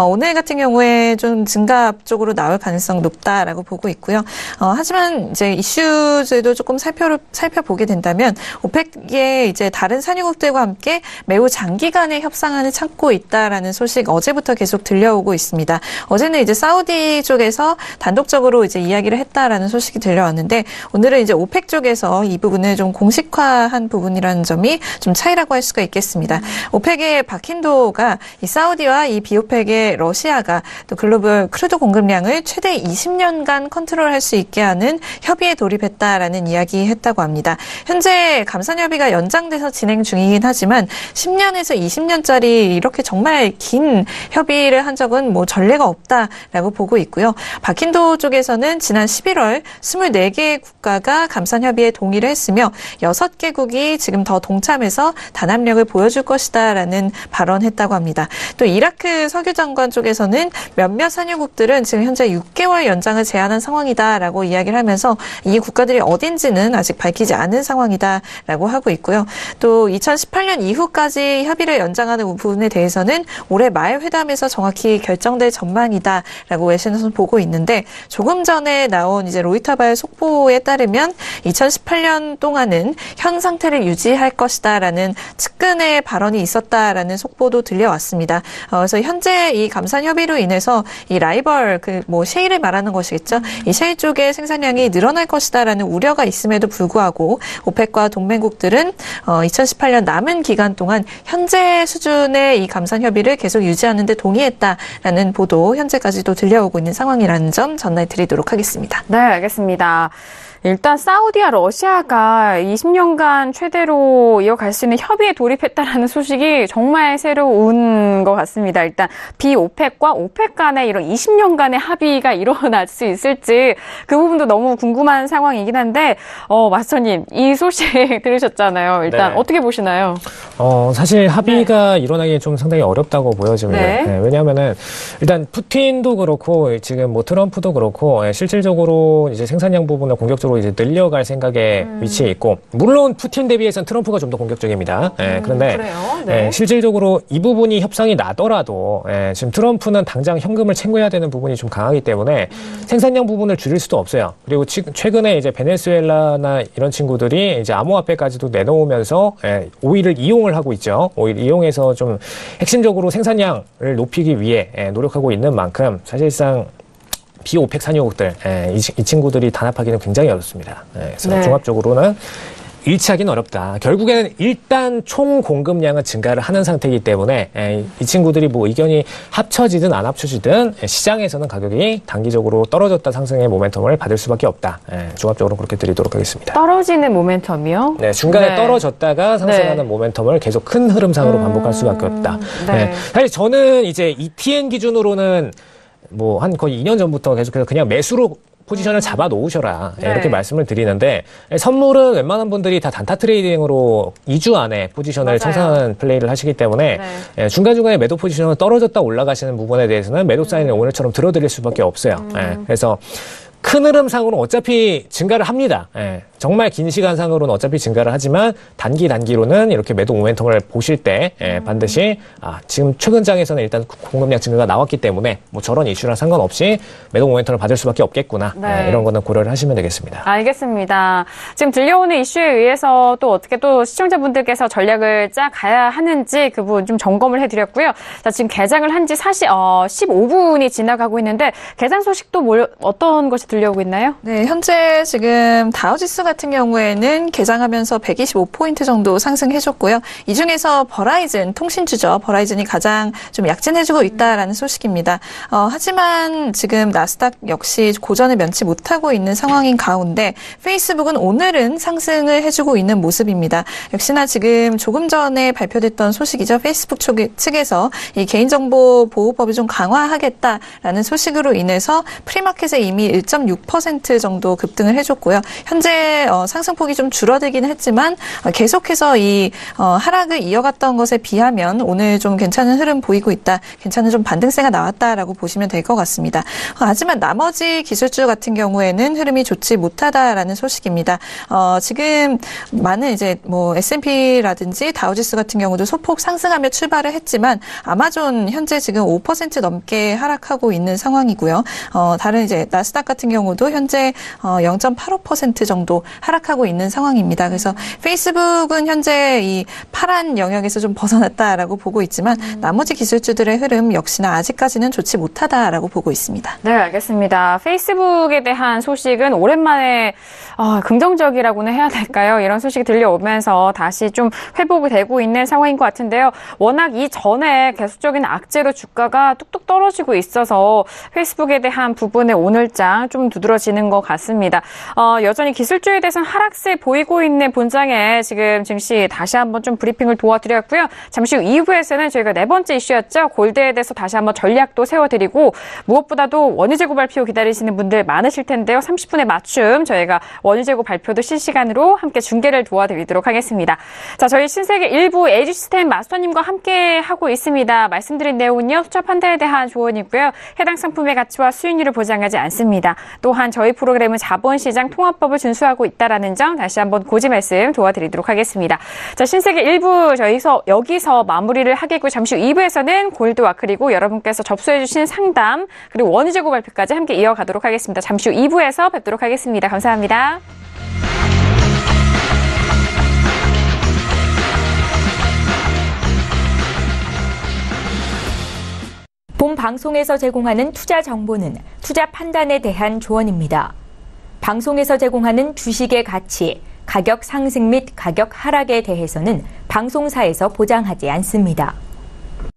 오늘 같은 경우에 좀 증가 쪽으로 나올 가능성 높다라고 보고 있고요. 하지만 이제 이슈들도 조금 살펴보게 된다면 오펙의 이제 다른 산유국들과 함께 매우 장기간의 협상안을 찾고 있다라는 소식 어제부터 계속 들려오고 있습니다. 어제는 이제 사우디 쪽에서 단독적으로 이제 이야기를 했다라는 소식이 들려왔는데 오늘은 이제 오펙 쪽에서 이 부분을 좀 공식화한 부분이라는 점이 좀 차이라고 할 수가 있겠습니다. 오펙의 박힌도가 이 사우디와 이 비오펙의 러시아가 또 글로벌 크루드 공급량을 최대 20년간 컨트롤할 수 있게 하는 협의에 돌입했다라는 이야기했다고 합니다. 현재 감산 협의가 연장돼서 진행 중이긴 하지만 10년에서 20년짜리 이렇게 정말 긴 협의를 한 적은 뭐 전례가 없다라고 보고 있고요. 박힌도 쪽에서는 지난 11월 24개 국가가 감산 협의에 동의를 했으며 6개국이 지금 더 동참해서 단합력을 보여줄 것이다라는 발언했다고 합니다. 또 이라크 석유장관 쪽에서는 몇몇 산유국들은 지금 현재 6개월 연장을 제한한 상황이다라고 이야기를 하면서 이 국가들이 어딘지는 아직 밝히지 않은 상황이다라고 하고 있고요. 또 2018년 이후까지 협의를 연장하는 부분에 대해서는 올해 말 회담에서 정확히 결정될 전망이다라고 외신에서 보고 있는데 조금 전에 나온 이제 로이터발 속보에 따르면 2018년 동안은 현 상태를 유지할 것이다라는 측근의 발언이 있었다라는 속보도 들려왔습니다. 그래서 현재 이 감산 협의로 인해서 이 라이벌 셰일을 말하는 것이겠죠. 이 셰일 쪽의 생산량이 늘어날 것이다라는 우려가 있음에도 불구하고 오펙과 동맹국들은 2018년 남은 기간 동안 현재 수준의 이 감산 협의를 계속 유지하는 데 동의했다라는 보도 현재까지도 들려오고 있는 상황이라는 점 전달드리도록 하겠습니다. 네, 알겠습니다. 일단 사우디와 러시아가 20년간 최대로 이어갈 수 있는 협의에 돌입했다라는 소식이 정말 새로운 것 같습니다. 일단 비오펙과 오펙 간의 이런 20년간의 합의가 일어날 수 있을지 그 부분도 너무 궁금한 상황이긴 한데 마스터님 이 소식 들으셨잖아요. 일단 네. 어떻게 보시나요? 사실 합의가 일어나기 좀 상당히 어렵다고 보여집니다. 네. 네, 왜냐하면은 일단 푸틴도 그렇고 지금 뭐 트럼프도 그렇고 실질적으로 이제 생산량 부분을 공격적으로 이제 늘려갈 생각에 위치해 있고 물론 푸틴 대비해서는 트럼프가 좀 더 공격적입니다. 그런데 네. 실질적으로 이 부분이 협상이 나더라도 지금 트럼프는 당장 현금을 챙겨야 되는 부분이 좀 강하기 때문에 생산량 부분을 줄일 수도 없어요. 그리고 최근에 이제 베네수엘라나 이런 친구들이 이제 암호화폐까지도 내놓으면서 오일을 이용을 하고 있죠. 오일 이용해서 좀 핵심적으로 생산량을 높이기 위해 노력하고 있는 만큼 사실상 비오펙 산유국들 이 친구들이 단합하기는 굉장히 어렵습니다. 그래서 네. 종합적으로는 일치하기는 어렵다. 결국에는 일단 총 공급량은 증가를 하는 상태이기 때문에 이 친구들이 뭐 의견이 합쳐지든 안 합쳐지든 시장에서는 가격이 단기적으로 떨어졌다 상승의 모멘텀을 받을 수밖에 없다. 종합적으로 그렇게 드리도록 하겠습니다. 떨어지는 모멘텀이요? 네, 중간에 네. 떨어졌다가 상승하는 모멘텀을 계속 큰 흐름상으로 반복할 수밖에 없다. 네. 사실 저는 이제 ETN 기준으로는 뭐 한 거의 2년 전부터 계속해서 그냥 매수로 포지션을 잡아 놓으셔라. 네. 이렇게 말씀을 드리는데 선물은 웬만한 분들이 다 단타 트레이딩으로 2주 안에 포지션을 맞아요. 청산하는 플레이를 하시기 때문에 중간중간에 매도 포지션은 떨어졌다 올라가시는 부분에 대해서는 매도 사인을 오늘처럼 들어드릴 수밖에 없어요. 그래서 큰 흐름상으로는 어차피 증가를 합니다. 정말 긴 시간상으로는 어차피 증가를 하지만 단기로는 이렇게 매도 모멘텀을 보실 때 반드시 지금 최근 장에서는 일단 공급량 증가가 나왔기 때문에 뭐 저런 이슈랑 상관없이 매도 모멘텀을 받을 수밖에 없겠구나. 네. 이런 거는 고려를 하시면 되겠습니다. 알겠습니다. 지금 들려오는 이슈에 의해서 또 어떻게 또 시청자분들께서 전략을 짜 가야 하는지 그 부분 좀 점검을 해드렸고요. 자, 지금 개장을 한 지 15분이 지나가고 있는데 개장 소식도 어떤 것이 들려오고 있나요? 네, 현재 지금 다우지수 같은 경우에는 개장하면서 125포인트 정도 상승해줬고요. 이 중에서 버라이즌, 통신주죠. 버라이즌이 가장 좀 약진해주고 있다라는 소식입니다. 하지만 지금 나스닥 역시 고전을 면치 못하고 있는 상황인 가운데 페이스북은 오늘은 상승을 해주고 있는 모습입니다. 역시나 지금 조금 전에 발표됐던 소식이죠. 페이스북 측에서 이 개인정보 보호법을 좀 강화하겠다라는 소식으로 인해서 프리마켓에 이미 0.6% 정도 급등을 해줬고요. 현재 상승폭이 좀 줄어들긴 했지만 계속해서 이 하락을 이어갔던 것에 비하면 오늘 좀 괜찮은 흐름 보이고 있다. 괜찮은 좀 반등세가 나왔다라고 보시면 될 것 같습니다. 하지만 나머지 기술주 같은 경우에는 흐름이 좋지 못하다라는 소식입니다. 지금 많은 이제 뭐 S&P라든지 다우지수 같은 경우도 소폭 상승하며 출발을 했지만 아마존 현재 지금 5% 넘게 하락하고 있는 상황이고요. 다른 이제 나스닥 같은 경우도 현재 0.85% 정도 하락하고 있는 상황입니다. 그래서 페이스북은 현재 이 파란 영역에서 좀 벗어났다라고 보고 있지만 나머지 기술주들의 흐름 역시나 아직까지는 좋지 못하다라고 보고 있습니다. 네, 알겠습니다. 페이스북에 대한 소식은 오랜만에 긍정적이라고는 해야 될까요? 이런 소식이 들려오면서 다시 좀 회복이 되고 있는 상황인 것 같은데요. 워낙 이전에 계속적인 악재로 주가가 뚝뚝 떨어지고 있어서 페이스북에 대한 부분의 오늘장 좀 두드러지는 것 같습니다. 여전히 기술주에 대해서는 하락세 보이고 있는 본장에 지금 증시 다시 한번 좀 브리핑을 도와드렸고요. 잠시 후 2부에서는 저희가 네 번째 이슈였죠. 골드에 대해서 다시 한번 전략도 세워드리고 무엇보다도 원유재고 발표 기다리시는 분들 많으실 텐데요. 30분에 맞춤 저희가 원유재고 발표도 실시간으로 함께 중계를 도와드리도록 하겠습니다. 자, 저희 신세계 1부 에이지시스템 마스터님과 함께 하고 있습니다. 말씀드린 내용은요. 투자 판단에 대한 조언이고요. 해당 상품의 가치와 수익률을 보장하지 않습니다. 또한 저희 프로그램은 자본시장 통합법을 준수하고 있다는 점 다시 한번 고지 말씀 도와드리도록 하겠습니다. 자, 신세계 1부 여기서 마무리를 하겠고 잠시 후 2부에서는 골드와 그리고 여러분께서 접수해 주신 상담 그리고 원유재고 발표까지 함께 이어가도록 하겠습니다. 잠시 후 2부에서 뵙도록 하겠습니다. 감사합니다. 본 방송에서 제공하는 투자 정보는 투자 판단에 대한 조언입니다. 방송에서 제공하는 주식의 가치, 가격 상승 및 가격 하락에 대해서는 방송사에서 보장하지 않습니다.